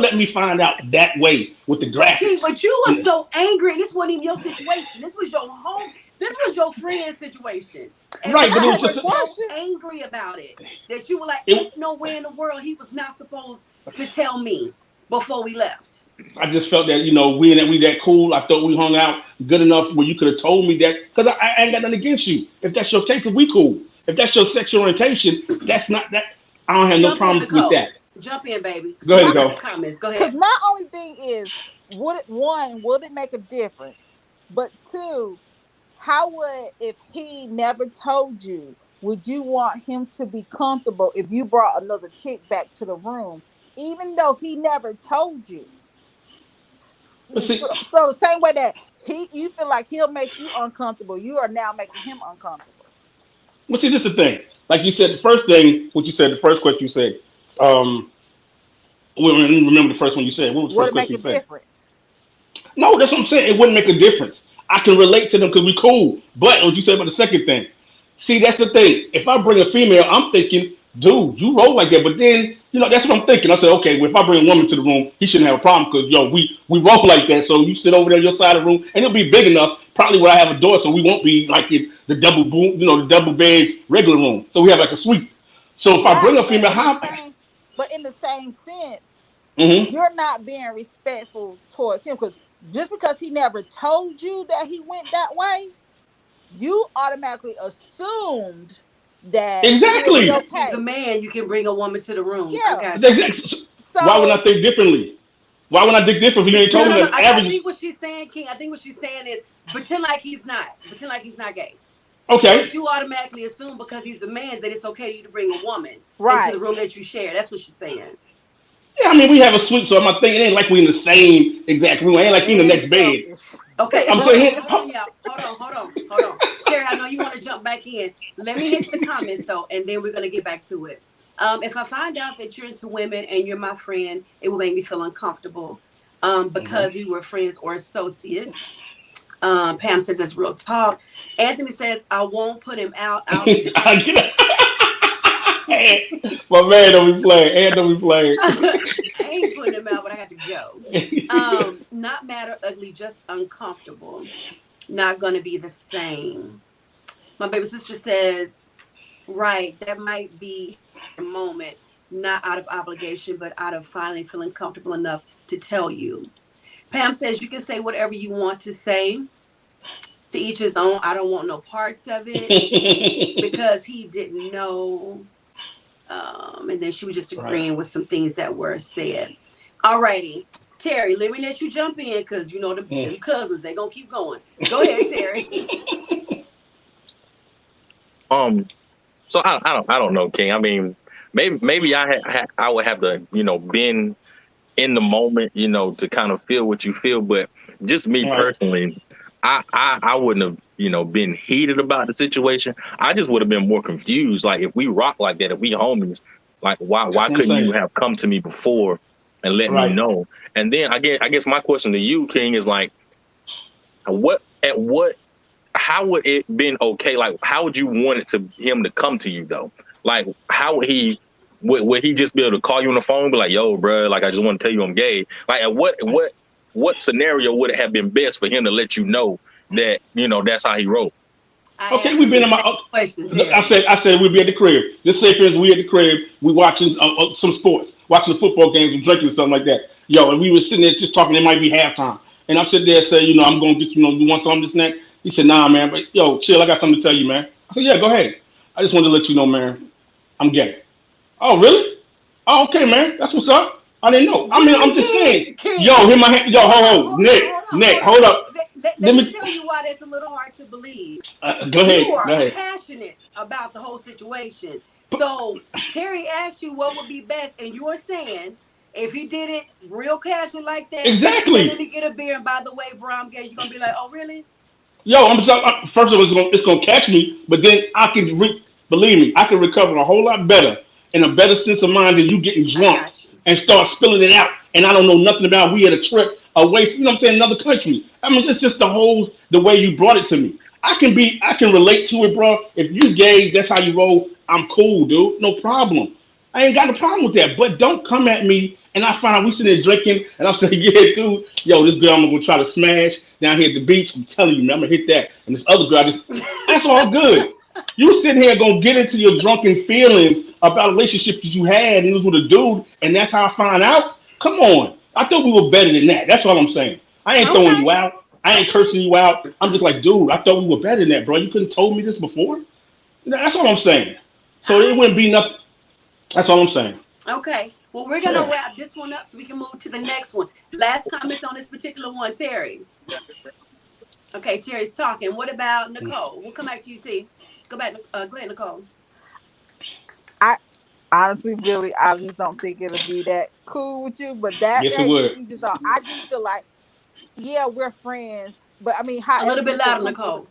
let me find out that way with the But King, graphics. but you were so angry, and this wasn't even your situation. This was your home. This was your friend's situation, and Right, but but it I you was have a were just so question. angry about it that you were like, it. "Ain't no way in the world he was not supposed to tell me before we left." I just felt that we that cool. I thought we hung out good enough where you could have told me that because I ain't got nothing against you. If that's your case, 'cause we cool. If that's your sexual orientation, that's not that. I don't have no Jump in, problem with Nicole. that. Jump in, baby. Go See, ahead, I'm My coming to go. the comments. Go because ahead. my only thing is, would it make a difference? But two, how would if he never told you? Would you want him to be comfortable if you brought another chick back to the room, even though he never told you? But see, So the same way that you feel like he'll make you uncomfortable, you are now making him uncomfortable. this is the thing. Like you said, the first thing, what you said, the first question you said. Um, remember the first one you said. What was the Would first it make question a you said? difference? No, that's what I'm saying. It wouldn't make a difference. I can relate to them because we cool. But what you said about the second thing, see, that's the thing. If I bring a female, I'm thinking, dude, you roll like that. But then, that's what I'm thinking. I said, okay, well, if I bring a woman to the room, he shouldn't have a problem because, we roll like that. So you sit over there on your side of the room, and it'll be big enough, probably where I have a door, so we won't be like in the double boom, the double beds regular room. So we have like a suite. So if I Right, bring a but female, in the how? same but in the same sense, Mm-hmm. you're not being respectful towards him because just because he never told you that he went that way, you automatically assumed that he'll Exactly. be Because he's a okay. man, you can bring a woman to the room. I Yeah. got you. Why would I So think differently? Why would I think different if you ain't No, told me no, no. that I average? think what she's saying, King. I think what she's saying is pretend like he's not. Pretend like he's not gay. Okay. But you automatically assume because he's a man that it's okay for you to bring a woman into the right. room that you share. That's what she's saying. Yeah, I mean, we have a suite, so I'm not thinking it ain't like we in the same exact room. It ain't like we in the Man, next bed. selfish. Okay, I'm saying, hold on, y'all. Hold on. Terry, I know you want to jump back in. Let me hit the comments though, and then we're gonna get back to it. If I find out that you're into women and you're my friend, it will make me feel uncomfortable. Because we were friends or associates. Pam says that's real talk. Anthony says I won't put him out. I'll I get it. My man don't be playing. And don't be playing. I ain't putting him out, but I got to go. Not matter ugly, just uncomfortable. Not gonna be the same. My baby sister says, right, that might be a moment, not out of obligation, but out of finally feeling comfortable enough to tell you. Pam says you can say whatever you want to say. To each his own. I don't want no parts of it because he didn't know. And then she was just Right. agreeing with some things that were said. Alrighty. Terry, let me let you jump in because you know them cousins, they gonna keep going. Go ahead, Terry. Um, so I don't know, King. I mean, maybe I would have to, been in the moment, to kind of feel what you feel. But just me Right. personally, I wouldn't have, been heated about the situation. I just would have been more confused. Like if we rock like that, if we homies, like That's why what I'm couldn't you saying. have come to me before and let me Right. know? And then I guess my question to you, King, is like, what how would it been okay? Like, how would you want it to him to come to you though? Like, how would he just be able to call you on the phone, and be like, "Yo, bro, like I just want to tell you I'm gay." Like, at what scenario would it have been best for him to let you know that that's how he wrote? I Okay, asked we've him been the in my. same question, I Terry. said, we'd be at the crib. Just say, for instance, we at the crib, we watching some sports, watching the football games, and drinking something like that. Yo, and we were sitting there just talking. It might be halftime, and I'm sitting there saying, I'm gonna get you want something this next. He said, Nah, man, but yo, chill. I got something to tell you, man. I said, Yeah, go ahead. I just wanted to let you know, man, I'm gay. Oh, really? Oh, okay, man. That's what's up. I didn't know. I mean, Really, I'm just King? saying. Yo, King. hit my hand. Yo, Hold on, hold, hold on, Nick, hold on, hold hold on. up. Let Let me me. tell you why that's a little hard to believe. Go You ahead. Go are ahead. passionate about the whole situation. So Terry asked you what would be best, and you're saying if he did it real casual like that, hey, let Exactly. me get a beer, and by the way, bro, I'm gay. You're gonna be like, oh, really? Yo, first of all, it's gonna catch me, but then believe me, I can recover a whole lot better in a better sense of mind than you getting I drunk got you. and start spilling it out. And I don't know nothing about. We had a trip away from, I'm saying, another country. I mean, it's just the way you brought it to me. I can relate to it, bro. If you gay, that's how you roll. I'm cool, dude. No problem. I ain't got a problem with that. But don't come at me and I find out we sitting there drinking and I'm saying, yeah, dude, yo, this girl I'm gonna try to smash down here at the beach. I'm telling you, man, I'm gonna hit that. And this other girl, that's all good. You sitting here gonna get into your drunken feelings about a relationship that you had and it was with a dude, and that's how I find out? Come on. I thought we were better than that. That's all I'm saying. I ain't throwing Okay, you out. I ain't okay, cursing you out. I'm just like, dude, I thought we were better than that, bro. You couldn't told me this before? That's all I'm saying. all So it right. wouldn't be nothing. That's all I'm saying. Okay. Well, we're gonna Yeah. wrap this one up so we can move to the next one. Last comments on this particular one, Terry. Okay, Terry's talking. What about Nicole? We'll come back to you. See, go back. Go ahead, Nicole. I honestly, Billy, I just don't think it'll be that cool with you. But that, Yes, it hey, to would. each his own. I just feel like, yeah, we're friends, but I mean, A little however bit you feel louder, comfortable, Nicole.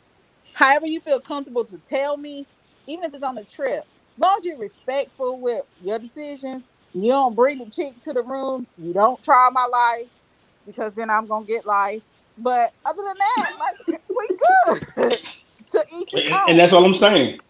to tell me, even if it's on the trip, as long as you're respectful with your decisions, you don't bring the chick to the room, you don't try my life because then I'm gonna get life. But other than that, like we good. To each his And that's own. all I'm saying.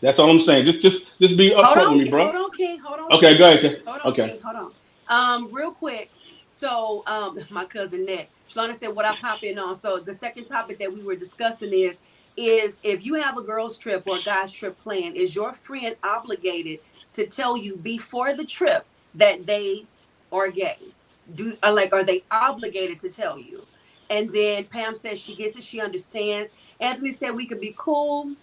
That's all I'm saying. Just be upfront with me, bro. Hold on, King. Hold on, Okay, King. go ahead. Hold on, Okay. King. Hold on. Real quick. So, my cousin Ned, Shalana said, "What I pop in on." So, the second topic that we were discussing is if you have a girls' trip or a guys' trip planned, is your friend obligated to tell you before the trip that they are gay? Are they obligated to tell you? And then Pam says she gets it, she understands. Anthony said we could be cool,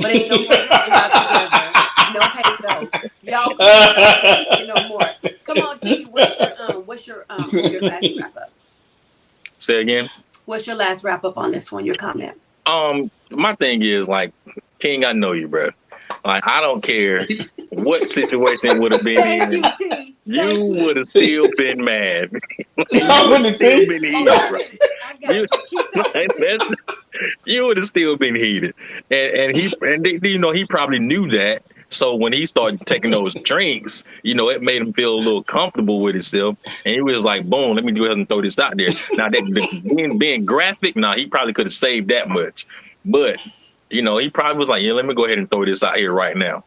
but ain't no more hanging out together. No hate though. Y'all cool, but I ain't kicking no more. Come on, T. Your last wrap up? Say again. What's your last wrap up on this one? Your comment? My thing is like, King, I know you, bro. Like, I don't care what situation it would have been Thank in. you, T. You Thank would you. have still been mad. You I would have wouldn't still think. been Oh, heated, bro. really? I You, got you. Keep talking, like, T. you would have still been heated, he probably knew that. So when he started taking those drinks, it made him feel a little comfortable with himself, and he was like, "Boom, let me go ahead and throw this out there." Now being graphic, now he probably could have saved that much, but he probably was like, "Yeah, let me go ahead and throw this out here right now."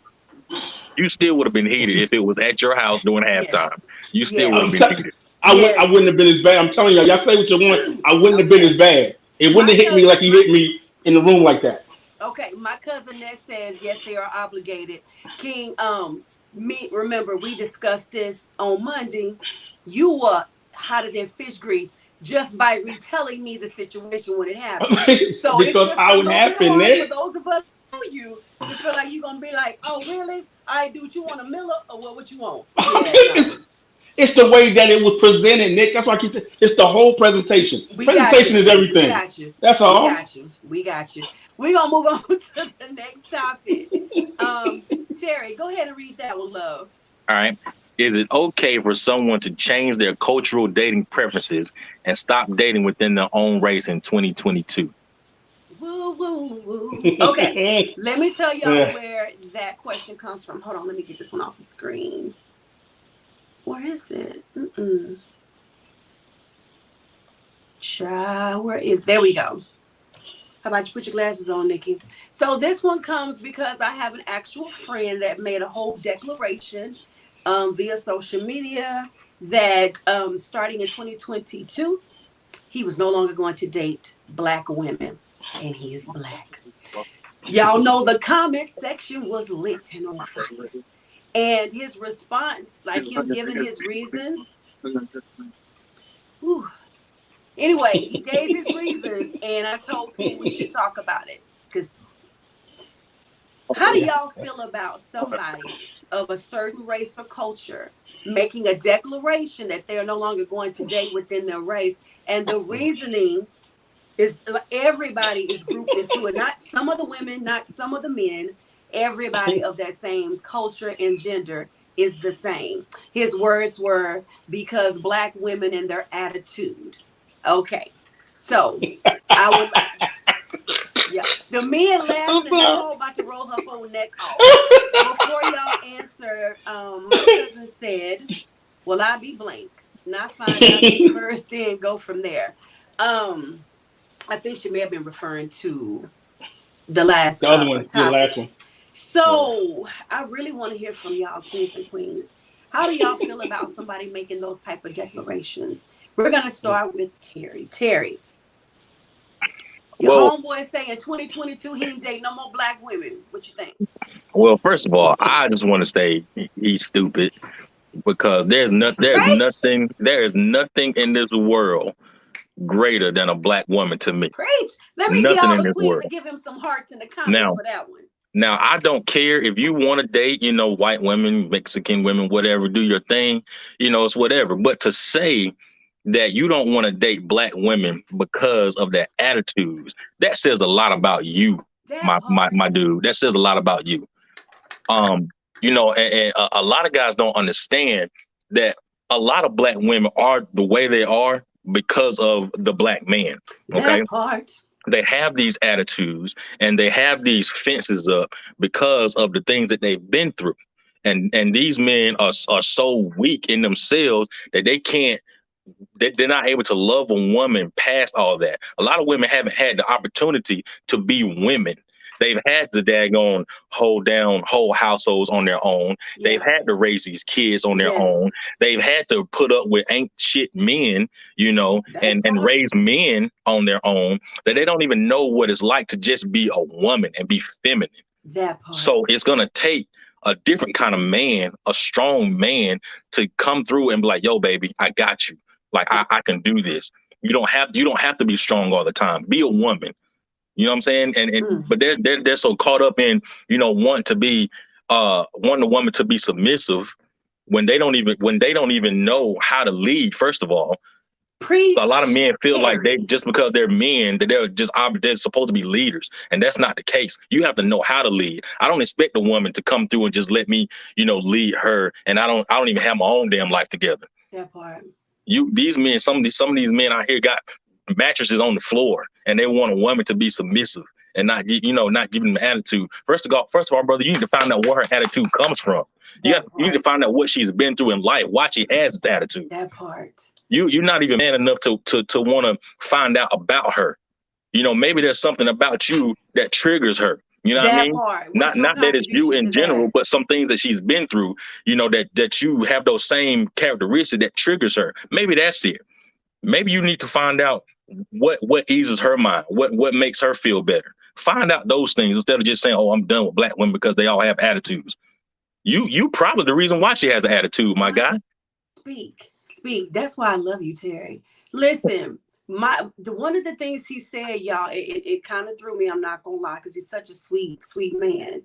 You still would have been heated if it was at your house during halftime. Yes. You still would have Yes. I'm been t- heated. I Yes. wouldn't have been as bad. I'm telling y'all say what you want. I wouldn't have been as Okay. bad. It wouldn't My have hit me cousin. like he hit me in the room like that. Okay, my cousin Ness says yes, they are obligated. King, me remember we discussed this on Monday. You were hotter than fish grease just by retelling me the situation when it happened. So it's Because just a how it little bit happened, hard for Nick. those of us who know you to feel like you're gonna be like, oh really? I do what you want, a Miller or what you want? Yeah, no. it's, it's the way that it was presented, Nick. That's why I keep saying it's the whole presentation. We got you, Presentation is King. We everything. got you. That's We all. got you. We got you. We're gonna move on to the next topic. Terry, go ahead and read that one, love. All right. Is it okay for someone to change their cultural dating preferences and stop dating within their own race in 2022? Woo, woo, woo. Okay, let me tell y'all Yeah. where that question comes from. Hold on, let me get this one off the screen. Where is it? Where is? There we go. How about you put your glasses on, Nikki? So this one comes because I have an actual friend that made a whole declaration via social media that starting in 2022, he was no longer going to date black women, and he is black. Y'all know the comment section was lit and on fire. And his response, like him giving his reasons, whew. Anyway, he gave his reasons, and I told Pooh we should talk about it. Because how do Yeah. y'all feel about somebody of a certain race or culture making a declaration that they're no longer going to date within their race? And the reasoning is everybody is grouped into it. Not some of the women, not some of the men. Everybody of that same culture and gender is the same. His words were because black women and their attitude. Okay, so I would like, yeah, the men laughing and Nicole about to roll her whole neck off. Before y'all answer, my cousin said, "Well, I be blank, not find out you first, then go from there." Um, I think she may have been referring to the last The other one, yeah, the last topic. one. Yeah. So I really want to hear from y'all, kings and queens. How do y'all feel about somebody making those type of declarations? We're gonna start with Terry. Terry, your Well, homeboy saying 2022 he ain't date no more black women. What you think? well, first of all, I just want to say he's stupid because Preach, there is nothing in this world greater than a black woman to me. preach. Let me get Nothing all in the this queens to world. give him some hearts in the comments Now, for that one. now I don't care if you want to date, white women, Mexican women, whatever, do your thing, it's whatever. But to say that you don't want to date black women because of their attitudes, that says a lot about you, That my part. dude. That says a lot about you. And a lot of guys don't understand that a lot of black women are the way they are because of the black man. Okay. That part. They have these attitudes and they have these fences up because of the things that they've been through. And these men are so weak in themselves that they're not able to love a woman past all that. A lot of women haven't had the opportunity to be women. They've had to daggone hold down whole households on their own. They've Yeah. had to raise these kids on their Yes. own. They've had to put up with ain't shit men, That and part. raise men on their own that they don't even know what it's like to just be a woman and be feminine. That part. So it's gonna take a different kind of man, a strong man, to come through and be like, "Yo, baby, I got you. Like I can do this. You don't have to be strong all the time. Be a woman." You know what I'm saying? And Mm. but they're so caught up in wanting a woman to be submissive when they don't even know how to lead. First of all, so a lot of Preach, men feel like they Terry. just because they're men that they're supposed to be leaders, and that's not the case. You have to know how to lead. I don't expect a woman to come through and just let me, lead her, and I don't even have my own damn life together. That part. These men, some of these men out here got mattresses on the floor, and they want a woman to be submissive and not giving them attitude. First of all, brother, you need to find out where her attitude comes from. That You need to part. find out what she's been through in life, why she has this attitude. That part. You're not even man enough to want to find out about her. Maybe there's something about you that triggers her. You know what I That mean? part. What's Not your not that it's you contribution in to general, that? but some things that she's been through, that you have those same characteristics that triggers her. Maybe that's it. Maybe you need to find out what eases her mind, what makes her feel better. Find out those things instead of just saying, "Oh, I'm done with black women because they all have attitudes." You probably the reason why she has an attitude, my My guy. God. Speak. Speak. That's why I love you, Terry. Listen, one of the things he said, y'all, it kind of threw me, I'm not gonna lie, because he's such a sweet, sweet man.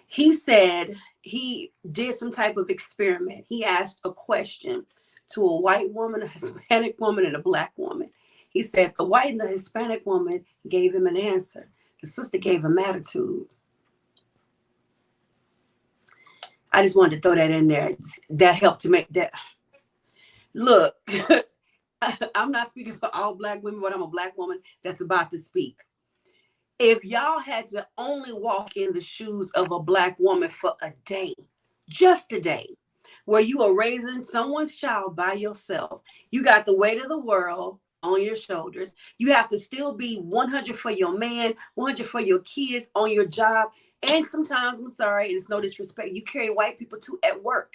He said he did some type of experiment. He asked a question to a white woman, a Hispanic woman, and a black woman. He said the white and the Hispanic woman gave him an answer. The sister gave him attitude. I just wanted to throw that in there. That helped to make that look. I'm not speaking for all black women, but I'm a black woman that's about to speak. If y'all had to only walk in the shoes of a black woman for a day, just a day, where you are raising someone's child by yourself, you got the weight of the world on your shoulders. You have to still be 100 for your man, 100 for your kids on your job. And sometimes, I'm sorry, and it's no disrespect, you carry white people too at work.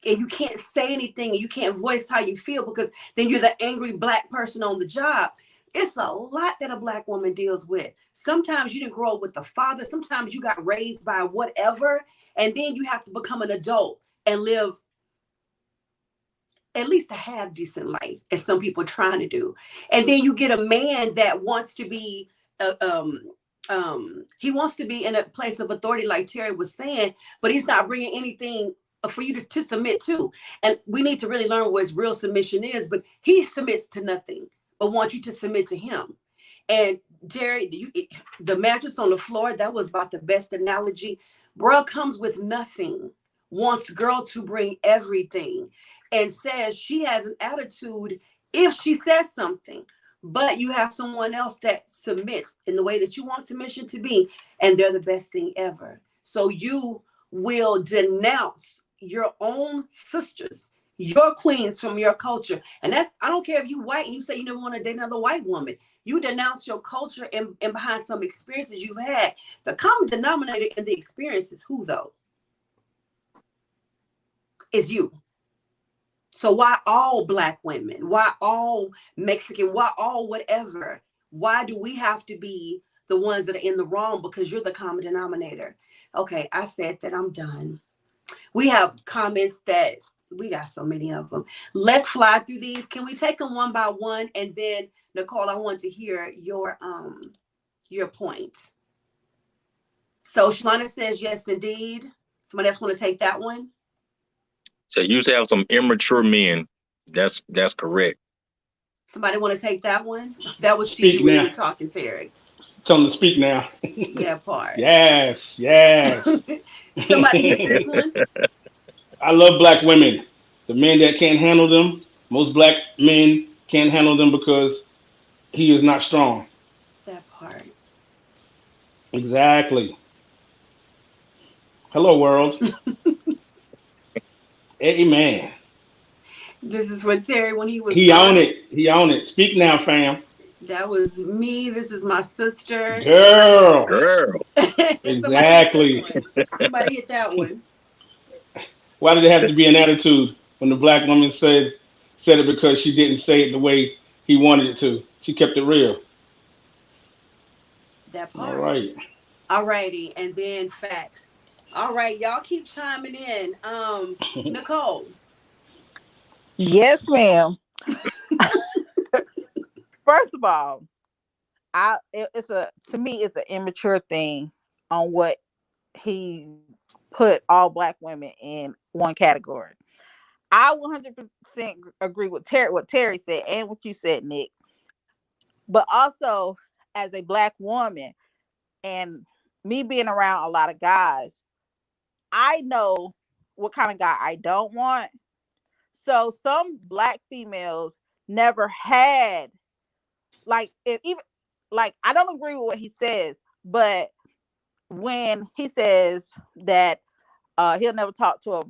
And you can't say anything and you can't voice how you feel because then you're the angry black person on the job. It's a lot that a black woman deals with. Sometimes you didn't grow up with the father. Sometimes you got raised by whatever. And then you have to become an adult and live at least a half decent life, as some people are trying to do. And then you get a man that wants to be, he wants to be in a place of authority, like Terry was saying, but he's not bringing anything for you to submit to. And we need to really learn what real submission is. But he submits to nothing, but wants you to submit to him. And Terry, the mattress on the floor, that was about the best analogy. Bro comes with nothing, wants girl to bring everything, and says she has an attitude if she says something. But you have someone else that submits in the way that you want submission to be, and they're the best thing ever. So you will denounce your own sisters, your queens from your culture. And that's, I don't care if you white and you say you never want to date another white woman. You denounce your culture and behind some experiences you've had. The common denominator in the experience is who, though? Is you. So why all black women? Why all Mexican? Why all whatever? Why do we have to be the ones that are in the wrong? Because you're the common denominator. Okay, I said that. I'm done. We have comments that we got so many of them. Let's fly through these. Can we take them one by one? And then Nicole, I want to hear your point. So Shalana says yes, indeed. Somebody else want to take that one? So you used to have some immature men. That's correct. Somebody want to take that one? That was to Speak you when you now. were talking, Terry. Tell them to speak now. Yeah, part. Yes, yes. Somebody hit this one? I love black women. The men that can't handle them, most black men can't handle them because he is not strong. That part. Exactly. Hello, world. Amen. This is what Terry when he was He on gone. it. He on it. Speak now, fam. That was me. This is my sister. Girl. Girl. Somebody hit this Exactly. one. Somebody hit that one. Why did it have to be an attitude when the black woman said it because she didn't say it the way he wanted it to? She kept it real. That All part. right. Alrighty. And then facts. All right, y'all keep chiming in. Nicole. Yes, ma'am. First of all, it's a to me it's an immature thing on what he put all black women in one category. I 100% agree with Terry, what Terry said, and what you said, Nick. But also, as a black woman, and me being around a lot of guys, I know what kind of guy I don't want. So some black females never had, like, if even, like, I don't agree with what he says, but when he says that he'll never talk to a,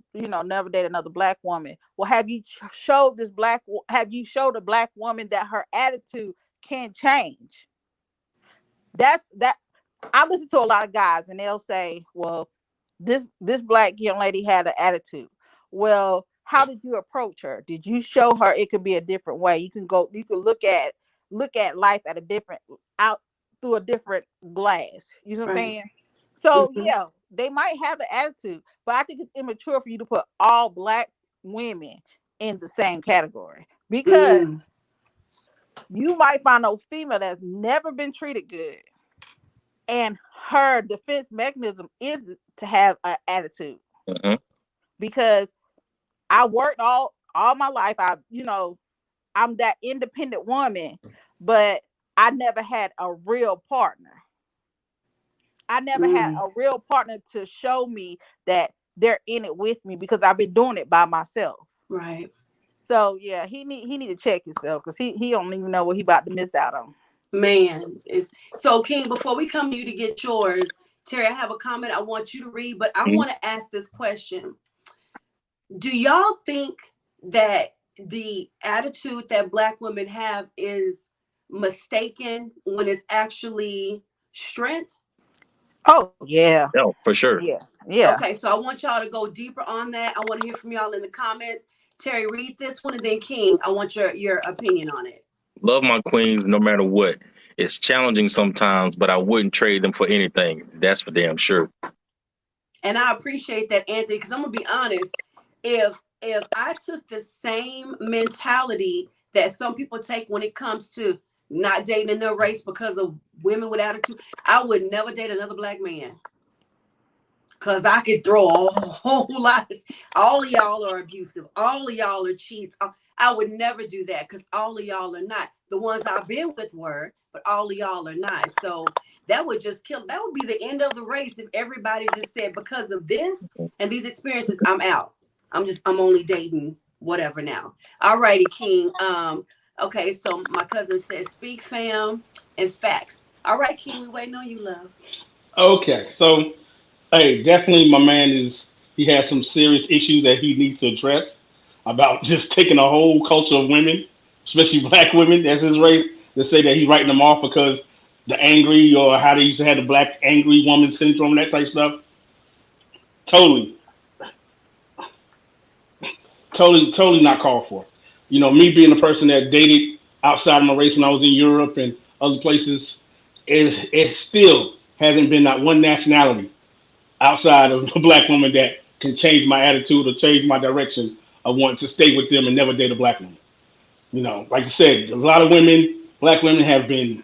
never date another black woman. Well, have you showed a black woman that her attitude can change? That I listen to a lot of guys and they'll say, well, this black young lady had an attitude. Well, how did you approach her? Did you show her it could be a different way? You can look at life at a different out through a different glass. You know what I'm Right. saying? So Mm-hmm. yeah, they might have an attitude, but I think it's immature for you to put all black women in the same category because Mm, you might find a female that's never been treated good and her defense mechanism is to have an attitude Hmm. because I worked all my life. I'm that independent woman, but I never had a real partner. I never had mm, a real partner to show me that they're in it with me because I've been doing it by myself. Right. So yeah, he need to check himself because he don't even know what he about to miss out on. Man, it's so King. Before we come to you to get yours, Terry, I have a comment I want you to read, but I want to ask this question: do y'all think that the attitude that Black women have is mistaken when it's actually strength? Oh yeah, No, for sure. yeah, yeah. Okay, so I want y'all to go deeper on that. I want to hear from y'all in the comments. Terry, read this one, and then King, I want your opinion on it. Love my queens no matter what. It's challenging sometimes, but I wouldn't trade them for anything. That's for damn sure. And I appreciate that, Anthony, because I'm gonna be honest. If I took the same mentality that some people take when it comes to not dating in their race because of women with attitude, I would never date another Black man. Cause I could throw a whole lot of, all of y'all are abusive. All of y'all are cheats. I would never do that because all of y'all are not. The ones I've been with were, but all of y'all are not. So that would just kill. That would be the end of the race if everybody just said, because of this and these experiences, I'm out. I'm only dating whatever now. All righty, King. Okay, so my cousin says, speak fam and facts. All right, King, we waiting on you, love. Okay, so hey, definitely my man is he has some serious issues that he needs to address about just taking a whole culture of women, especially black women as his race, to say that he writing them off because the angry or how they used to have the black angry woman syndrome, that type of stuff. Totally, totally not called for. You know, me being a person that dated outside of my race when I was in Europe and other places, is it still hasn't been that one nationality outside of a black woman that can change my attitude or change my direction of wanting to stay with them and never date a black woman. You know, like you said, a lot of women, black women have been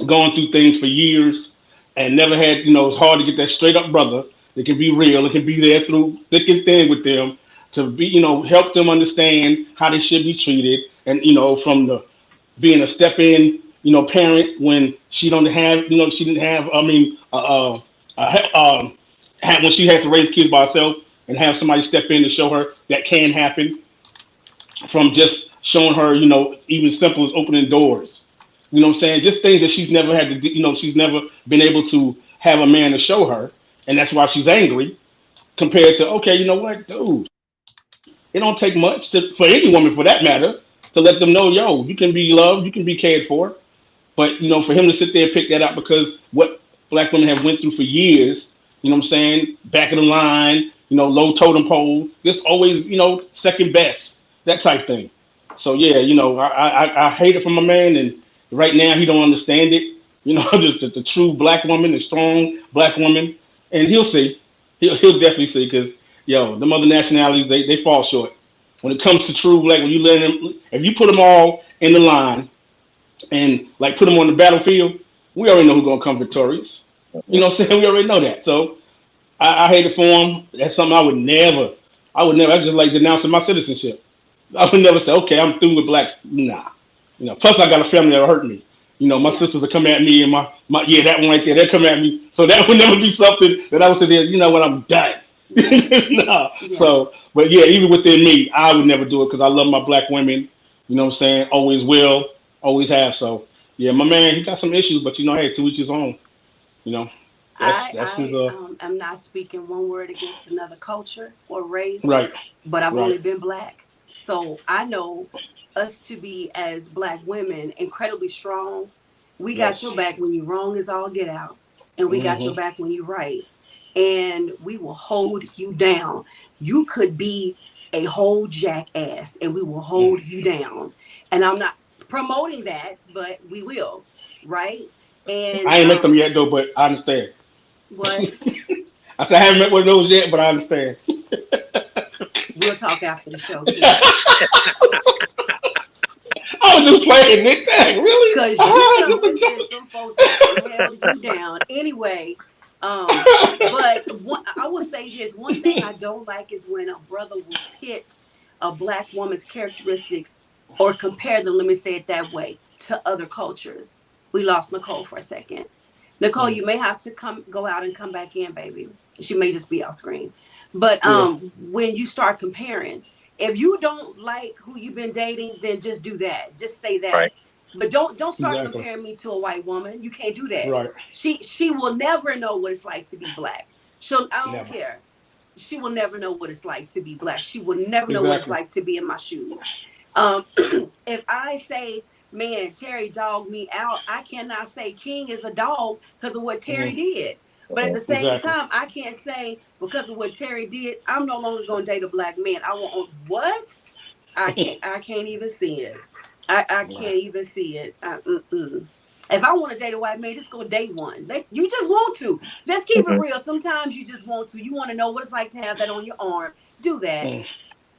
going through things for years and never had, you know, it's hard to get that straight up brother that can be real, that can be there through thick and thin with them to be, you know, help them understand how they should be treated. And, you know, from the being a step in, you know, parent when she don't have, you know, she didn't have, I mean, had, when she has to raise kids by herself and have somebody step in to show her that can happen from just showing her, you know, even simple as opening doors. You know what I'm saying? Just things that she's never had to do, you know, she's never been able to have a man to show her. And that's why she's angry compared to, okay, you know what, dude, it don't take much to, for any woman for that matter, to let them know, yo, you can be loved, you can be cared for. But you know, for him to sit there and pick that up because what black women have went through for years, you know what I'm saying, back of the line, you know, low totem pole, just always, you know, second best, that type thing. So yeah, you know, I hate it from my man, and right now he don't understand it. You know, just the true black woman, the strong black woman, and he'll see, he'll definitely see, because yo, the other nationalities they fall short when it comes to true black. When you let them, if you put them all in the line and like put them on the battlefield, we already know who's gonna come victorious. You know what I'm saying? We already know that. So I hate it for him. That's something I would never. That's just like denouncing my citizenship. I would never say, okay, I'm through with blacks. Nah. You know, plus I got a family that'll hurt me. You know, my Yeah. sisters will come at me and my yeah, that one right there, they'll come at me. So that would never be something that I would say, you know what, I'm done. Yeah. No. Yeah. So, but yeah, even within me, I would never do it because I love my black women. You know what I'm saying? Always will, always have. So, yeah, my man, he got some issues, but you know, hey, to each his own. You know, that's his I am not speaking one word against another culture or race, right, but I've only right. been Black. So I know us to be, as Black women, incredibly strong. We got Yes. your back when you wrong is all get out, and we got your Hmm. back when you right. And we will hold you down. You could be a whole jackass, and we will hold you down. And I'm not promoting that, but we will, right? And I ain't met them yet though, but I understand. what? I said I haven't met one of those yet, but I understand. We'll talk after the show, King. I was just playing, Nick. Dang, really? Cause you Ah, know just it's a been some folks that done held you down. Anyway, but one, I will say this: one thing I don't like is when a brother will pit a Black woman's characteristics or compare them. Let me say it that way, to other cultures. We lost Nicole for a second. Nicole, joke. you may have to come go out and come back in, baby. She may just be off screen. But Yeah. when you start comparing, if you don't like who you've been dating, then just do that. Just say Right. that. But don't start Exactly. comparing me to a white woman. You can't do that. Right. She will never know what it's like to be black. I don't Never. care. She will never know what it's like to be black. She will never know what it's Exactly. like to be in my shoes. If I say, man, Terry dogged me out, I cannot say King is a dog because of what Terry Hmm. did. But at the same Exactly. time, I can't say because of what Terry did, I'm no longer going to date a black man. I want what? I can't. I can't even see it. I Right. can't even see it. If I want to date a white man, just go date one. You just want to. Let's keep it Hmm. real. Sometimes you just want to. You want to know what it's like to have that on your arm. Do that. Mm.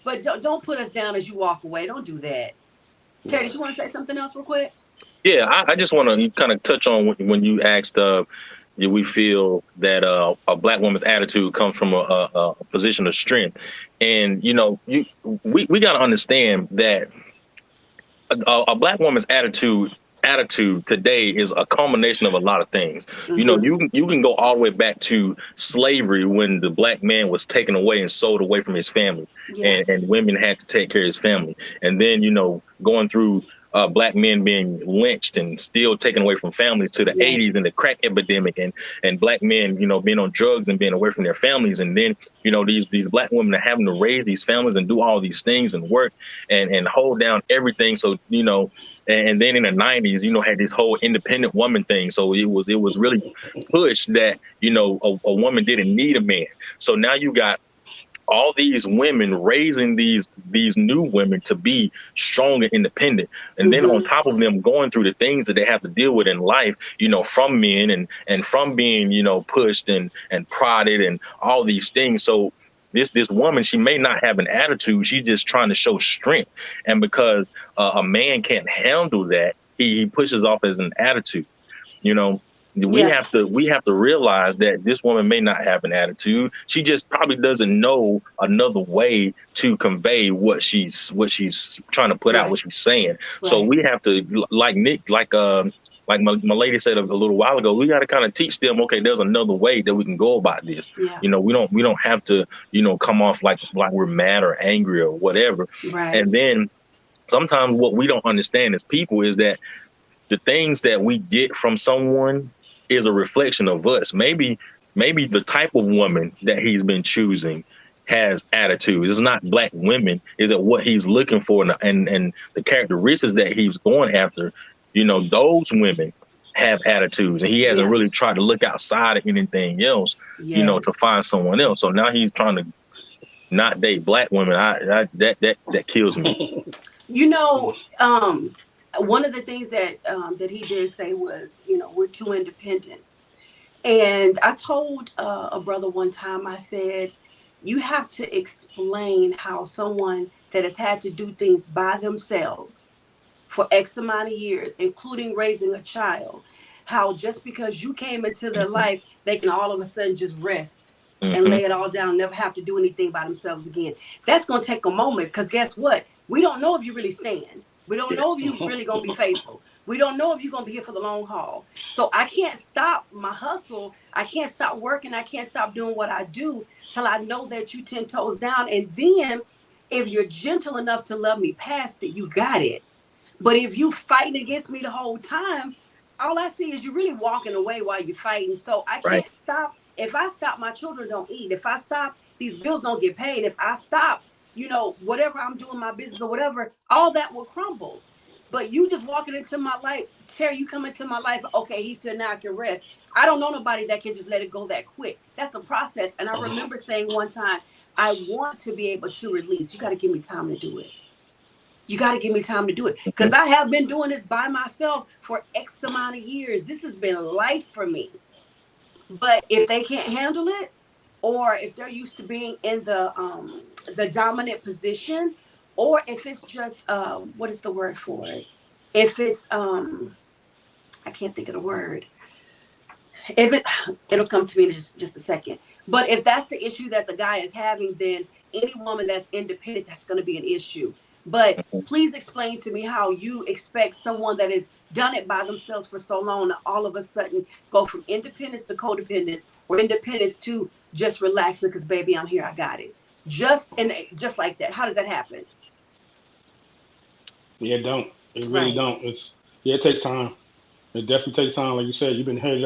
But don't put us down as you walk away. Don't do that. Terry, did Right. you want to say something else real quick? Yeah, I just want to kind of touch on when you asked, do we feel that a black woman's attitude comes from a position of strength? And we got to understand that a black woman's attitude today is a culmination of a lot of things. Mm-hmm. You can go all the way back to slavery when the black man was taken away and sold away from his family, Yeah. and women had to take care of his family. And then going through black men being lynched and still taken away from families to the Yeah. 80s and the crack epidemic, and black men being on drugs and being away from their families. And then these black women are having to raise these families and do all these things and work and hold down everything. So and then in the 90s, had this whole independent woman thing. So it was really pushed that a woman didn't need a man. So now you got all these women raising these new women to be strong and independent, and then on Mm-hmm. top of them going through the things that they have to deal with in life, from men and from being pushed and prodded and all these things. So this woman, she may not have an attitude, she's just trying to show strength. And because a man can't handle that, he pushes off as an attitude. you know we Yeah. have to we have to realize that this woman may not have an attitude. She just probably doesn't know another way to convey what she's trying to put out, what Right. she's saying. So Right. we have to, like Nick, like my lady said a little while ago, we got to kind of teach them, okay, there's another way that we can go about this. Yeah. We don't have to come off like we're mad or angry or whatever. Right. And then sometimes what we don't understand as people is that the things that we get from someone is a reflection of us. Maybe the type of woman that he's been choosing has attitudes. It's not black women. Is it what he's looking for, and the characteristics that he's going after? Those women have attitudes, and he hasn't Yeah. really tried to look outside of anything else, to Yes. find someone else. So now he's trying to not date black women. That kills me. You know, one of the things that he did say was, we're too independent. And I told a brother one time, I said, you have to explain how someone that has had to do things by themselves for X amount of years, including raising a child, how just because you came into their life, they can all of a sudden just rest and Hmm. lay it all down, never have to do anything by themselves again. That's going to take a moment because guess what? We don't know if you really stand. We don't know if Yes. you really going to be faithful. We don't know if you're going to be here for the long haul. So I can't stop my hustle. I can't stop working. I can't stop doing what I do till I know that you 10 toes down. And then if you're gentle enough to love me past it, you got it. But if you fighting against me the whole time, all I see is you really walking away while you're fighting. So I Right. can't stop. If I stop, my children don't eat. If I stop, these bills don't get paid. If I stop, whatever I'm doing, my business or whatever, all that will crumble. But you just walking into my life, Terry, you come into my life, okay, he's here now, I can rest. I don't know nobody that can just let it go that quick. That's a process. And I remember saying one time, I want to be able to release. You got to give me time to do it. You got to give me time to do it Mhm. because I have been doing this by myself for X amount of years. This has been life for me. But if they can't handle it, or if they're used to being in the dominant position, or if it's just what is the word for it? If it's I can't think of the word. If it'll come to me in just a second. But if that's the issue that the guy is having, then any woman that's independent, that's going to be an issue. But please explain to me how you expect someone that has done it by themselves for so long to all of a sudden go from independence to codependence, or independence to just relaxing because baby, I'm here, I got it. Just like that. How does that happen? Yeah, it don't. It really Right. don't. It takes time. It definitely takes time. Like you said, you've been head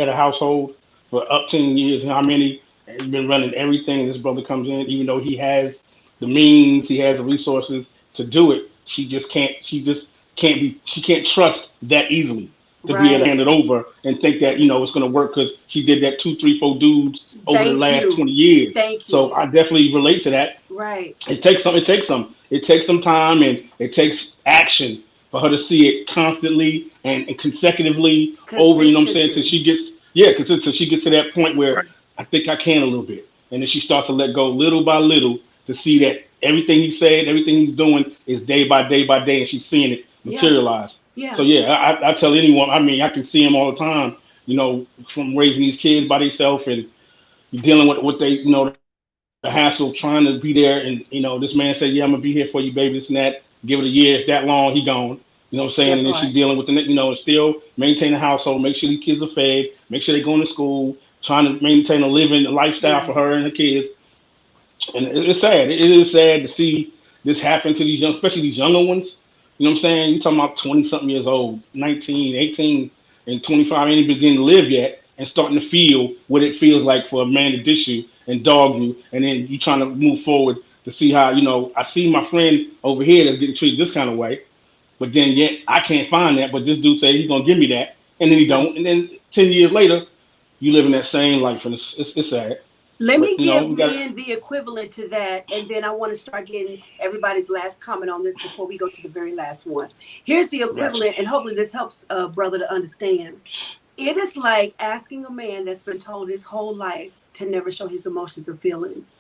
of household for up 10 years. And how many? And you've been running everything. This brother comes in, even though he has the means, he has the resources to do it. She just can't. She just can't be. She can't trust that easily to be able to Right. hand it over and think that it's going to work because she did that two, three, four dudes over the Thank last you. 20 years. Thank So you. I definitely relate to that. Right. It takes some. It takes some. It takes some time, and it takes action for her to see it constantly and consecutively over. You know what I'm saying? Till Consistency. she gets, yeah, because till she gets to that point where Right. I think I can a little bit, and then she starts to let go little by little to see that everything he said, everything he's doing is day by day by day, and she's seeing it Yeah. materialize. So Yeah. yeah, I tell anyone. I mean, I can see him all the time. From raising these kids by themselves and dealing with what they, the hassle of trying to be there. And this man said, "Yeah, I'm gonna be here for you, baby." This and that. Give it a year. If that long, he gone. You know what I'm saying? That And then she's part. dealing with and still maintain the household, make sure these kids are fed, make sure they're going to school, trying to maintain a living a lifestyle for Right. her and the kids. And it's sad. It is sad to see this happen to these young, especially these younger ones. You know what I'm saying? You're talking about 20 something years old, 19, 18, and 25 ain't even beginning to live yet and starting to feel what it feels like for a man to dish you and dog you. And then you trying to move forward to see how, I see my friend over here that's getting treated this kind of way, but then yet I can't find that. But this dude say he's going to give me that. And then he Right. don't. And then 10 years later, you living that same life. And it's sad. Let But, me give we got to. men the equivalent to that, and then I want to start getting everybody's last comment on this before we go to the very last one. Here's the Gotcha. equivalent, and hopefully this helps brother to understand. It is like asking a man that's been told his whole life to never show his emotions or feelings.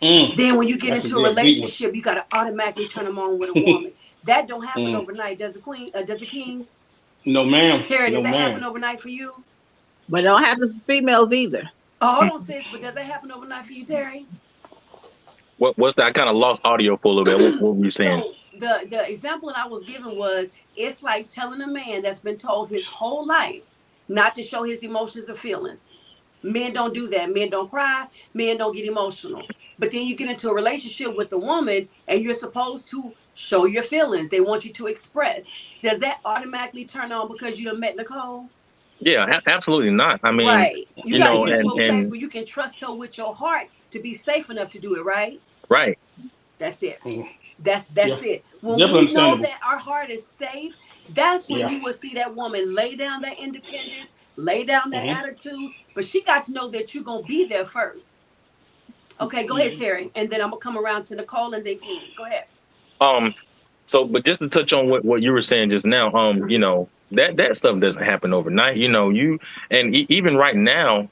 Then when you get That's a into a good deep one. relationship, you got to automatically turn them on with a woman. That don't happen Mm. overnight, does it, Queen? Does it, Kings? No, ma'am. Terry, does No, that happen ma'am. overnight for you? But it don't happen to females either. Oh, hold on, sis. But does that happen overnight for you, Terry? What's that? I kind of lost audio for a little bit. What were you saying? So the example that I was given was it's like telling a man that's been told his whole life not to show his emotions or feelings. Men don't do that. Men don't cry. Men don't get emotional. But then you get into a relationship with a woman and you're supposed to show your feelings. They want you to express. Does that automatically turn on because you done met Nicole? Yeah, absolutely not. I mean, Right. You got to get to a place and where you can trust her with your heart to be safe enough to do it, right? right. That's it. Mm. That's Yeah. it. When Definitely we know understandable. that our heart is safe, that's when Yeah. you will see that woman lay down that independence, lay down that Hmm. attitude. But she got to know that you're gonna be there first. Okay, go ahead, Terry, and then I'm gonna come around to Nicole and then King. Go ahead. Um. So, but just to touch on what you were saying just now, that stuff doesn't happen overnight. Even right now,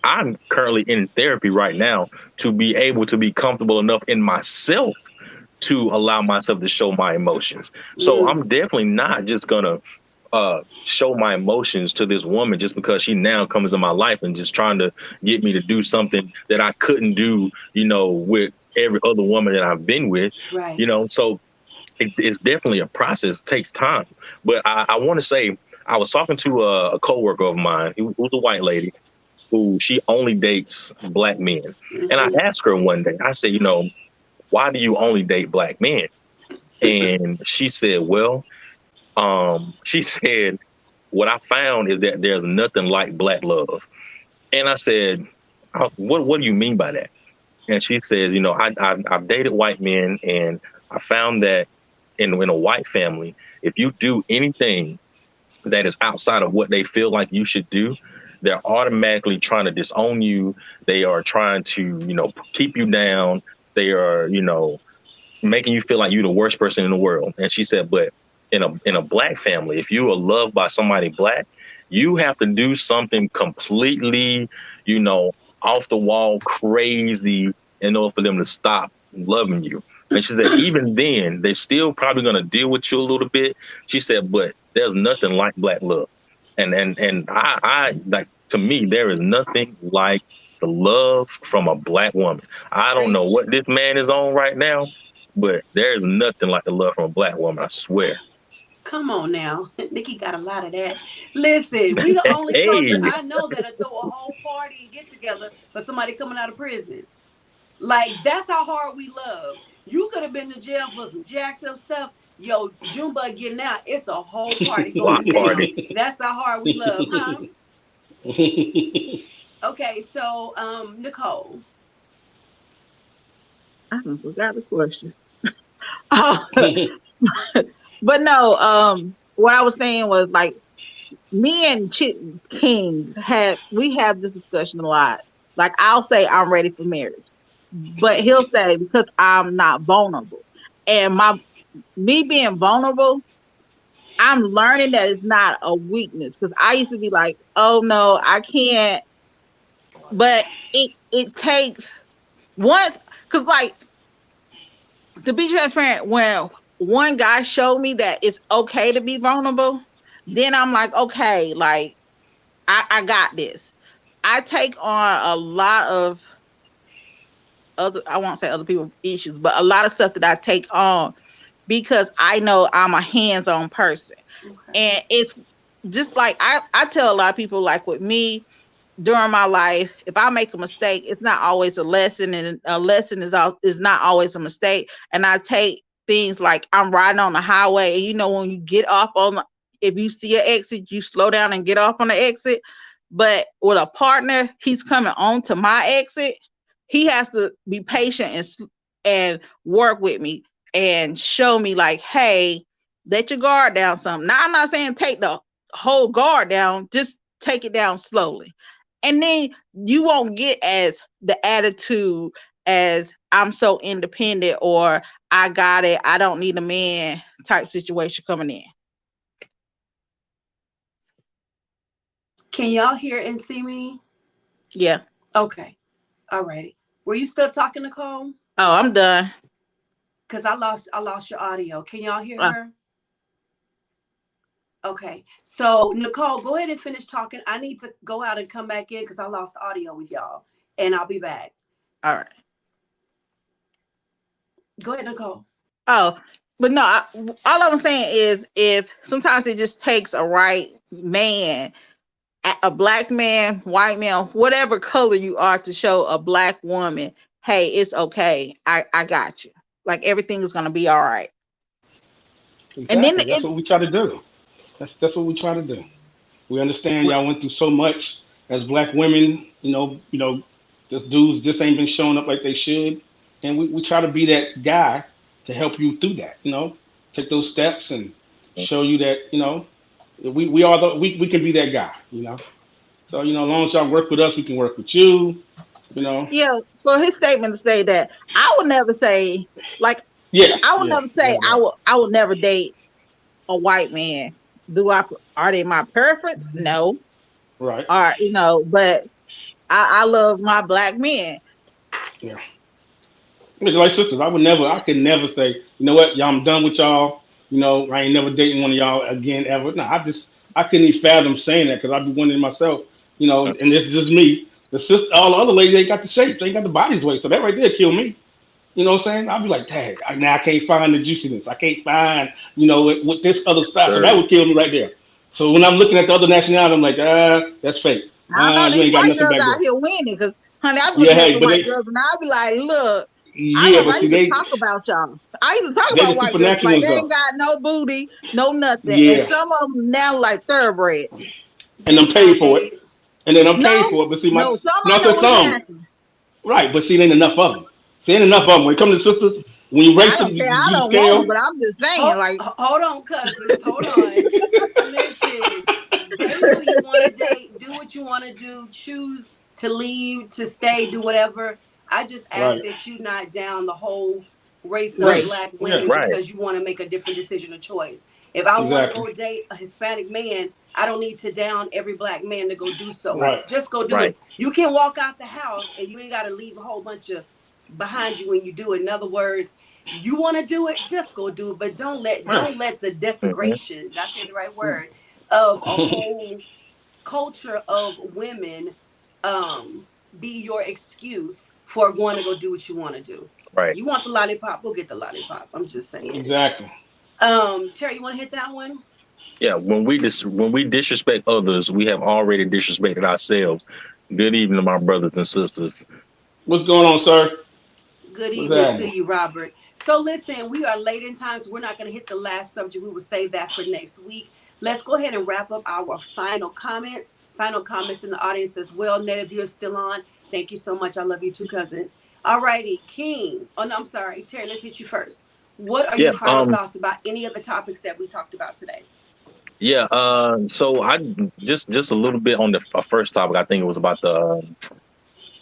I'm currently in therapy right now to be able to be comfortable enough in myself to allow myself to show my emotions. So Mm, I'm definitely not just gonna show my emotions to this woman just because she now comes in my life and just trying to get me to do something that I couldn't do, with every other woman that I've been with. right. So it's definitely a process. It takes time. But I want to say I was talking to a coworker of mine who was a white lady who she only dates black men. And I Hmm. asked her one day, I said, why do you only date black men? And she said, well, she said, what I found is that there's nothing like black love. And I said, what do you mean by that? And she says, I've dated white men, and I found that in a white family, if you do anything that is outside of what they feel like you should do, they're automatically trying to disown you. They are trying to, keep you down. They are, making you feel like you're the worst person in the world. And she said, but in a black family, if you are loved by somebody black, you have to do something completely, you know, off the wall, crazy in order for them to stop loving you. And she said, even then, they're still probably going to deal with you a little bit. She said, but there's nothing like black love. And I like, to me, there is nothing like the love from a black woman. I don't know Preach. what this man is on right now, but there's nothing like the love from a black woman. I swear. Come on now. Nikki got a lot of that. Listen, we the only culture Hey, I know that'll throw a whole party and get together for somebody coming out of prison. Like, that's how hard we love. You could have been to jail for some jacked up stuff. Yo, Junebug getting out. It's a whole party going block down. party. That's how hard we love, huh? Okay, so Nicole. I done forgot the question. But no, what I was saying was like me and King we have this discussion a lot. Like I'll say I'm ready for marriage, but he'll say because I'm not vulnerable, and me being vulnerable, I'm learning that it's not a weakness because I used to be like, oh no, I can't. But it takes once because like to be transparent, when one guy showed me that it's okay to be vulnerable, then I'm like, okay, like I got this. I take on a lot of other, I won't say other people's issues, but a lot of stuff that I take on because I know I'm a hands-on person. Okay. And it's just like I tell a lot of people, like with me, during my life, if I make a mistake, it's not always a lesson, and a lesson is not always a mistake. And I take things like I'm riding on the highway, and when you get off if you see an exit, you slow down and get off on the exit. But with a partner, he's coming on to my exit. He has to be patient and work with me and show me like, hey, let your guard down some. Now I'm not saying take the whole guard down, just take it down slowly. And then you won't get as the attitude as I'm so independent or I got it, I don't need a man type situation coming in. Can y'all hear and see me? Yeah. Okay. All righty. Were you still talking, Nicole? Oh, I'm done. Because I lost your audio. Can y'all hear Uh, her? Okay. So Nicole, go ahead and finish talking. I need to go out and come back in because I lost audio with y'all. And I'll be back. all right. Go ahead, Nicole. Oh, but no, all I'm saying is if sometimes it just takes a right man, a black man, white man, whatever color you are, to show a black woman, hey, it's okay. I got you. Like everything is gonna be all right. And then Exactly. That's what we try to do. That's what we try to do. We understand w- y'all went through so much as black women. Just dudes just ain't been showing up like they should, and we try to be that guy to help you through that. Take those steps and show you that we can be that guy. So as long as y'all work with us, we can work with you. You know. yeah, for his statement to say that, I would never say like Yeah. I would Yeah. never say That's right. I would never date a white man. Do I Are they my preference? No. Right. Or but I love my black men. Yeah. Like sisters, I could never say, you know what, y'all, I'm done with y'all. I ain't never dating one of y'all again ever. No, I couldn't even fathom saying that because I'd be wondering myself, and this is just me. The sister, all the other ladies, they got the shape, they got the bodies weight, so that right there kill me. You know what I'm saying? I'd be like, dang, now I can't find the juiciness. I can't find, with this other stuff. So Sir. that would kill me right there. So when I'm looking at the other nationality, I'm like, that's fake. I don't know You these ain't got white nothing girls back out there. here winning because, honey, I'm Yeah, looking at hey, some but white girls and I'll be like, look, I yeah, remember but I see, used to talk about y'all. I used to talk they the about white girls supernatural like ones they though. ain't got no booty, no nothing. And Yeah, some of them now like thoroughbreds. and I'm Big paid for it, bone. and then I'm paid No, for it. But see, no, some no, I so know some, exactly. right? But see, there ain't enough of them. See, ain't enough of them. When it comes to sisters, when you I rank them, don't say I you don't want them, scale, but I'm just saying, Hold, like, hold on, cousins. Hold on. Listen, date who you want to date. Do what you want to do. Choose to leave, to stay, do whatever. I just ask right? that you not down the whole race of Race, race. black yeah, women Right. because you want to make a different decision or choice. If I want to exactly, go date a Hispanic man, I don't need to down every black man to go do so. Right. right, Just go do Right. it. You can walk out the house and you ain't got to leave a whole bunch of behind you when you do it. In other words, you want to do it, just go do it, but don't let right. don't let the Hmm. desecration, did I say the right word, of a whole culture of women um be your excuse for going to go do what you want to do. Right. You want the lollipop, we'll get the lollipop. I'm just saying. Exactly. Terry, you want to hit that one? Yeah. When we disrespect others, we have already disrespected ourselves. Good evening, my brothers and sisters. What's going on, sir? Good What's evening to happening? you, Robert. So listen, we are late in time, so we're not going to hit the last subject. We will save that for next week. Let's go ahead and wrap up our final comments. Final comments in the audience as well. Ned, if you're still on, thank you so much. I love you too, cousin. All righty, King. Oh no, I'm sorry, Terry. Let's hit you first. What are Yeah. your final thoughts about any of the topics that we talked about today? Yeah. So I just a little bit on the first topic. I think it was about the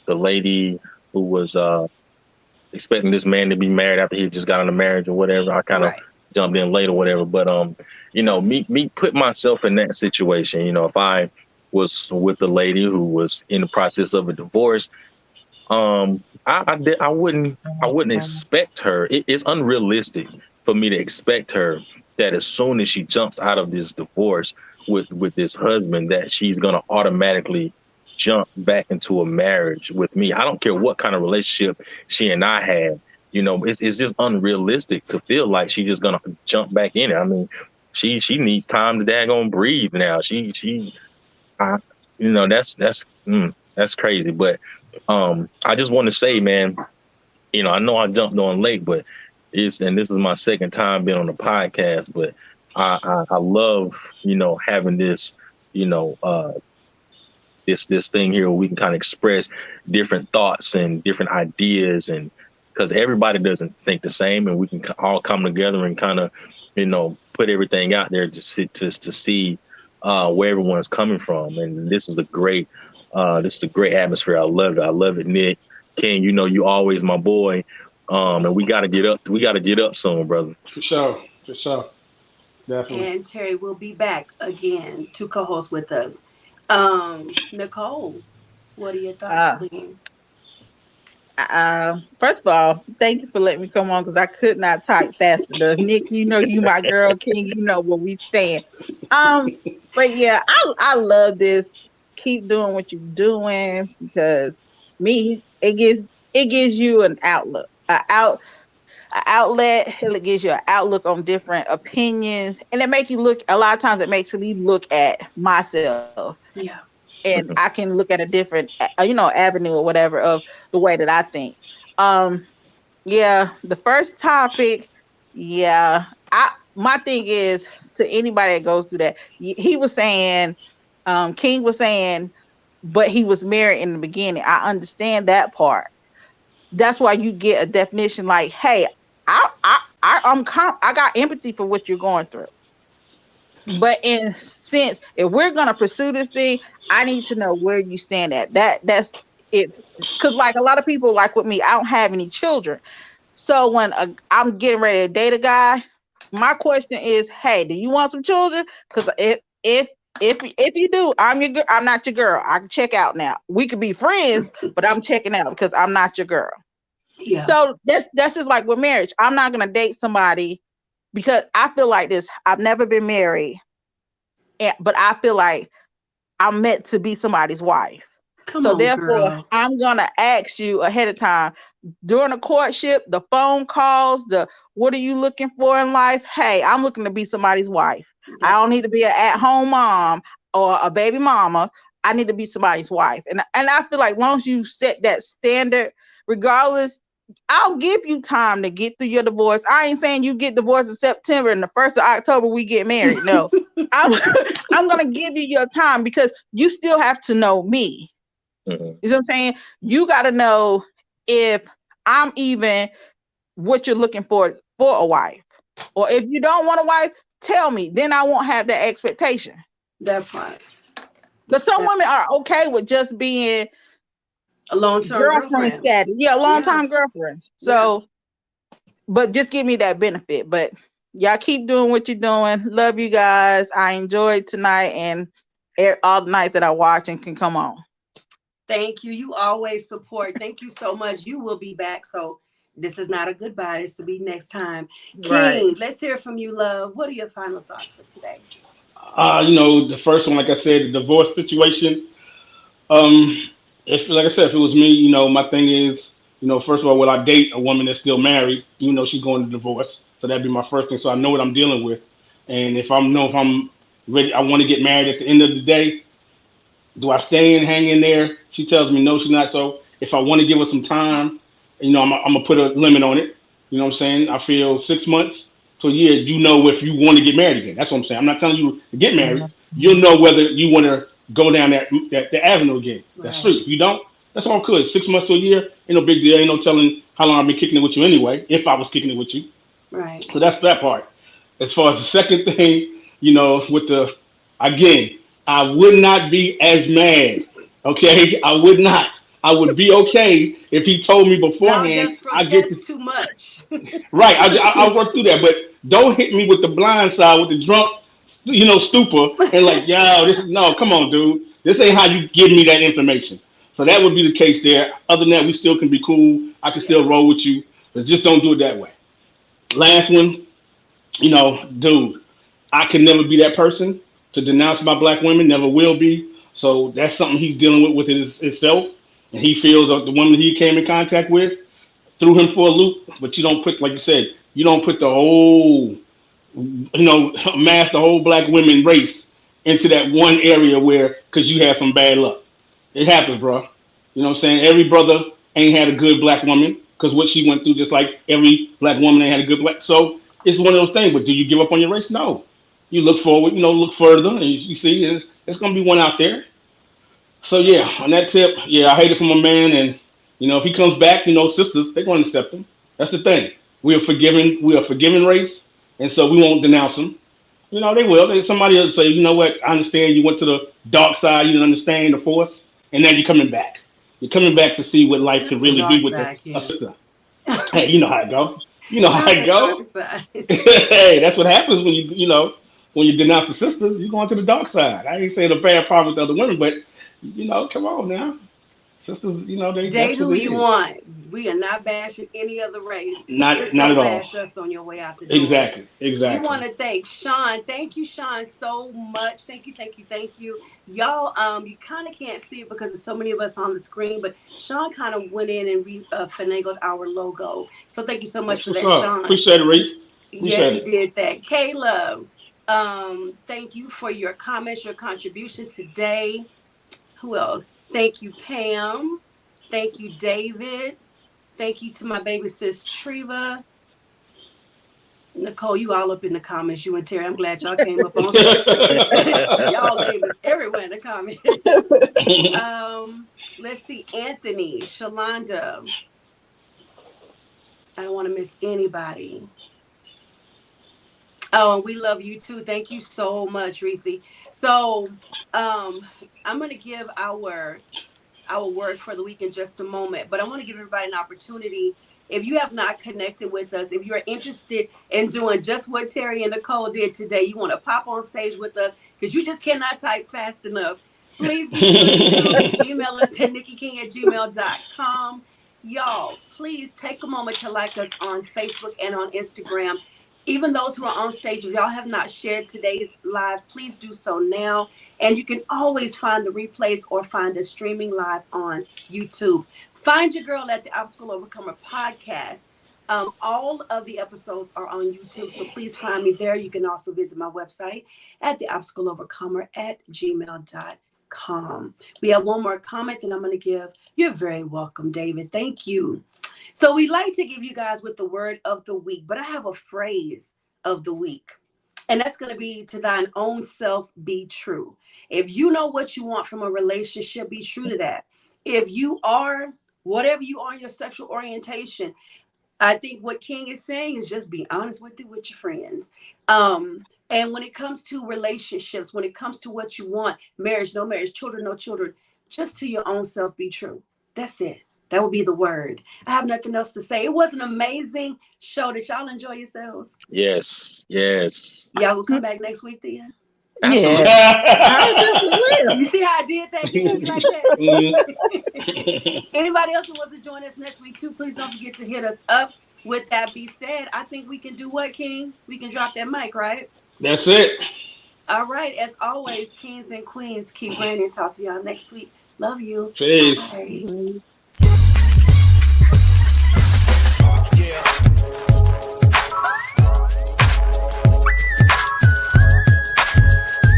lady who was expecting this man to be married after he just got into marriage or whatever. I kind of Right. jumped in late or whatever, but me put myself in that situation. If I was with a lady who was in the process of a divorce, I wouldn't expect her. It's unrealistic for me to expect her that as soon as she jumps out of this divorce with this husband, that she's gonna automatically jump back into a marriage with me. I don't care what kind of relationship she and I had. It's just unrealistic to feel like she's just gonna jump back in it. I mean, she needs time to daggone breathe now. I, that's crazy. But I just want to say, man, I know I jumped on late, but this is my second time being on the podcast, but I love, having this, you know, uh, this thing here where we can kind of express different thoughts and different ideas, and because everybody doesn't think the same, and we can all come together and kind of put everything out there to see where everyone's coming from. And this is a great atmosphere. I love it, Nick. Ken, you always my boy. And we got to get up soon, brother. For sure. For sure. Definitely. And Terry will be back again to co-host with us. Nicole, what are your thoughts, Uh, Queen? First of all, thank you for letting me come on because I could not type fast enough. Nick, you know you my girl. King, you know where we stand. Um, but yeah, I love this. Keep doing what you're doing because it gives you an outlook, an outlet. It gives you an outlook on different opinions, and it make you look. A lot of times, it makes me look at myself, Yeah. and I can look at a different, avenue or whatever of the way that I think. Um, yeah, the first topic, yeah, my thing is to anybody that goes through that. He was saying, King was saying, but he was married in the beginning. I understand that part. That's why you get a definition like, hey, I got empathy for what you're going through. But in sense, if we're gonna pursue this thing, I need to know where you stand at. That's it. Because like a lot of people, like with me, I don't have any children. So when I'm getting ready to date a guy, my question is, hey, do you want some children? Because if you do, I'm not your girl. I can check out now. We could be friends, but I'm checking out because I'm not your girl. Yeah. So that's just like with marriage. I'm not gonna date somebody because I feel like this. I've never been married, but I feel like I'm meant to be somebody's wife. Come So on, therefore, girl. I'm gonna ask you ahead of time during the courtship, the phone calls, the what are you looking for in life? Hey, I'm looking to be somebody's wife. I That don't part. need to be an at-home mom or a baby mama. I need to be somebody's wife. And I feel like once you set that standard, regardless, I'll give you time to get through your divorce. I ain't saying you get divorced in September and the 1st of October we get married. No. I'm I'm gonna give you your time because you still have to know me. Mhm. You know what I'm saying? You got to know if I'm even what you're looking for a wife. Or if you don't want a wife, tell me. Then I won't have that expectation. That part. But some That women are okay with just being a long-term girlfriend girlfriend. status. Yeah, long Yeah. time girlfriends. Yeah. So, but just give me that benefit. But y'all keep doing what you're doing. Love you guys. I enjoyed tonight and all the nights that I watch and can come on. Thank you. You always support. Thank you so much. You will be back. So this is not a goodbye. This will be next time. Right. King, let's hear from you, love. What are your final thoughts for today? The first one, like I said, the divorce situation. If like I said, if it was me, my thing is, First of all, will I date a woman that's still married, even though she's going to divorce? So that'd be my first thing. So I know what I'm dealing with, and if I'm ready, I want to get married at the end of the day. Do I stay and hang in there? She tells me no, she's not. So if I want to give her some time, I'm gonna put a limit on it. You know what I'm saying? I feel 6 months to a year. You know if you want to get married again. That's what I'm saying. I'm not telling you to get married. You'll know whether you want to go down that avenue again. That Right. street. If you don't, that's all good. 6 months to a year ain't no big deal. Ain't no telling how long I've been kicking it with you anyway. If I was kicking it with you, Right. so that's that part. As far as the second thing, with the again, I would not be as mad. Okay, I would not. I would be okay if he told me Y'all beforehand. just I get protest to too much. right. I'll work through that, but don't hit me with the blind side with the drunk, stupor and like, yo, this is no. Come on, dude. This ain't how you give me that information. So that would be the case there. Other than that, we still can be cool. I can still Yeah. roll with you, but just don't do it that way. Last one, dude, I can never be that person to denounce my black women, never will be. So that's something he's dealing with himself. And he feels that the woman he came in contact with threw him for a loop. But you don't put, like you said, you don't put the whole, mass the whole black women race into that one area where, because you had some bad luck. It happens, bro. You know what I'm saying? Every brother ain't had a good black woman because what she went through, just like every black woman ain't had a good black. So it's one of those things. But do you give up on your race? No. You look forward, look further, and you see it's going to be one out there. So yeah, on that tip, yeah, I hate it from a man, and if he comes back, sisters, they're going to accept him. That's the thing. We are forgiving race, and so we won't denounce him. They will. Somebody will say, you know what? I understand you went to the dark side. You didn't understand the force, and now you're coming back. You're coming back to see what life Not could the really be dark with side, a King. sister. Hey, you know how it go. You know how Not it the dark go. side. Hey, that's what happens when when you denounce the sisters. You're going to the dark side. I ain't saying a bad part with other women, but come on now, sisters. Date That's what who it you is. want. We are not bashing any other race. Just Not at don't all. bash us on your way out the door. Exactly. We want Exactly. to thank Sean. Thank you, Sean, so much. Thank you, thank you, thank you. Y'all, you kind of can't see it because there's so many of us on the screen, but Sean kind of went in and finagled our logo. So thank you so much That's for what's that, up. Sean. Appreciate it, Reese. Yes, Appreciate he it. did that. Caleb, thank you for your comments, your contribution today. Who else? Thank you, Pam. Thank you, David. Thank you to my baby sis Treva. Nicole, you all up in the comments. You and Terry. I'm glad y'all came up on stage. Y'all name is everywhere in the comments. Um, let's see. Anthony, Shalonda. I don't want to miss anybody. Oh, and we love you too. Thank you so much, Reese. So, um, I'm gonna give our word for the week in just a moment. But I want to give everybody an opportunity. If you have not connected with us, if you're interested in doing just what Terry and Nicole did today, you want to pop on stage with us because you just cannot type fast enough. Please be sure to email us at nikkiking@gmail.com. Y'all, please take a moment to like us on Facebook and on Instagram. Even those who are on stage, if y'all have not shared today's live, please do so now. And you can always find the replays or find us streaming live on YouTube. Find your girl at the Obstacle Overcomer podcast. All of the episodes are on YouTube, so please find me there. You can also visit my website at theobstacleovercomer@gmail.com. We have one more comment, and I'm going to give. You're very welcome, David. Thank you. So we like to give you guys with the word of the week, but I have a phrase of the week. And that's going to be to thine own self be true. If you know what you want from a relationship, be true to that. If you are whatever you are in your sexual orientation, I think what King is saying is just be honest with it with your friends. And when it comes to relationships, when it comes to what you want, marriage, no marriage, children, no children, just to your own self be true. That's it. That would be the word. I have nothing else to say. It was an amazing show. Did y'all enjoy yourselves? Yes, yes, Y'all will come back next week then? Yeah, absolutely. I definitely will. You see how I did that, King? You like that? Anybody else who wants to join us next week too, please don't forget to hit us up. With that be said, I think we can do what, King? We can drop that mic, right? That's it. All right. As always, kings and queens, keep reigning. Talk to y'all next week. Love you. Peace. Bye.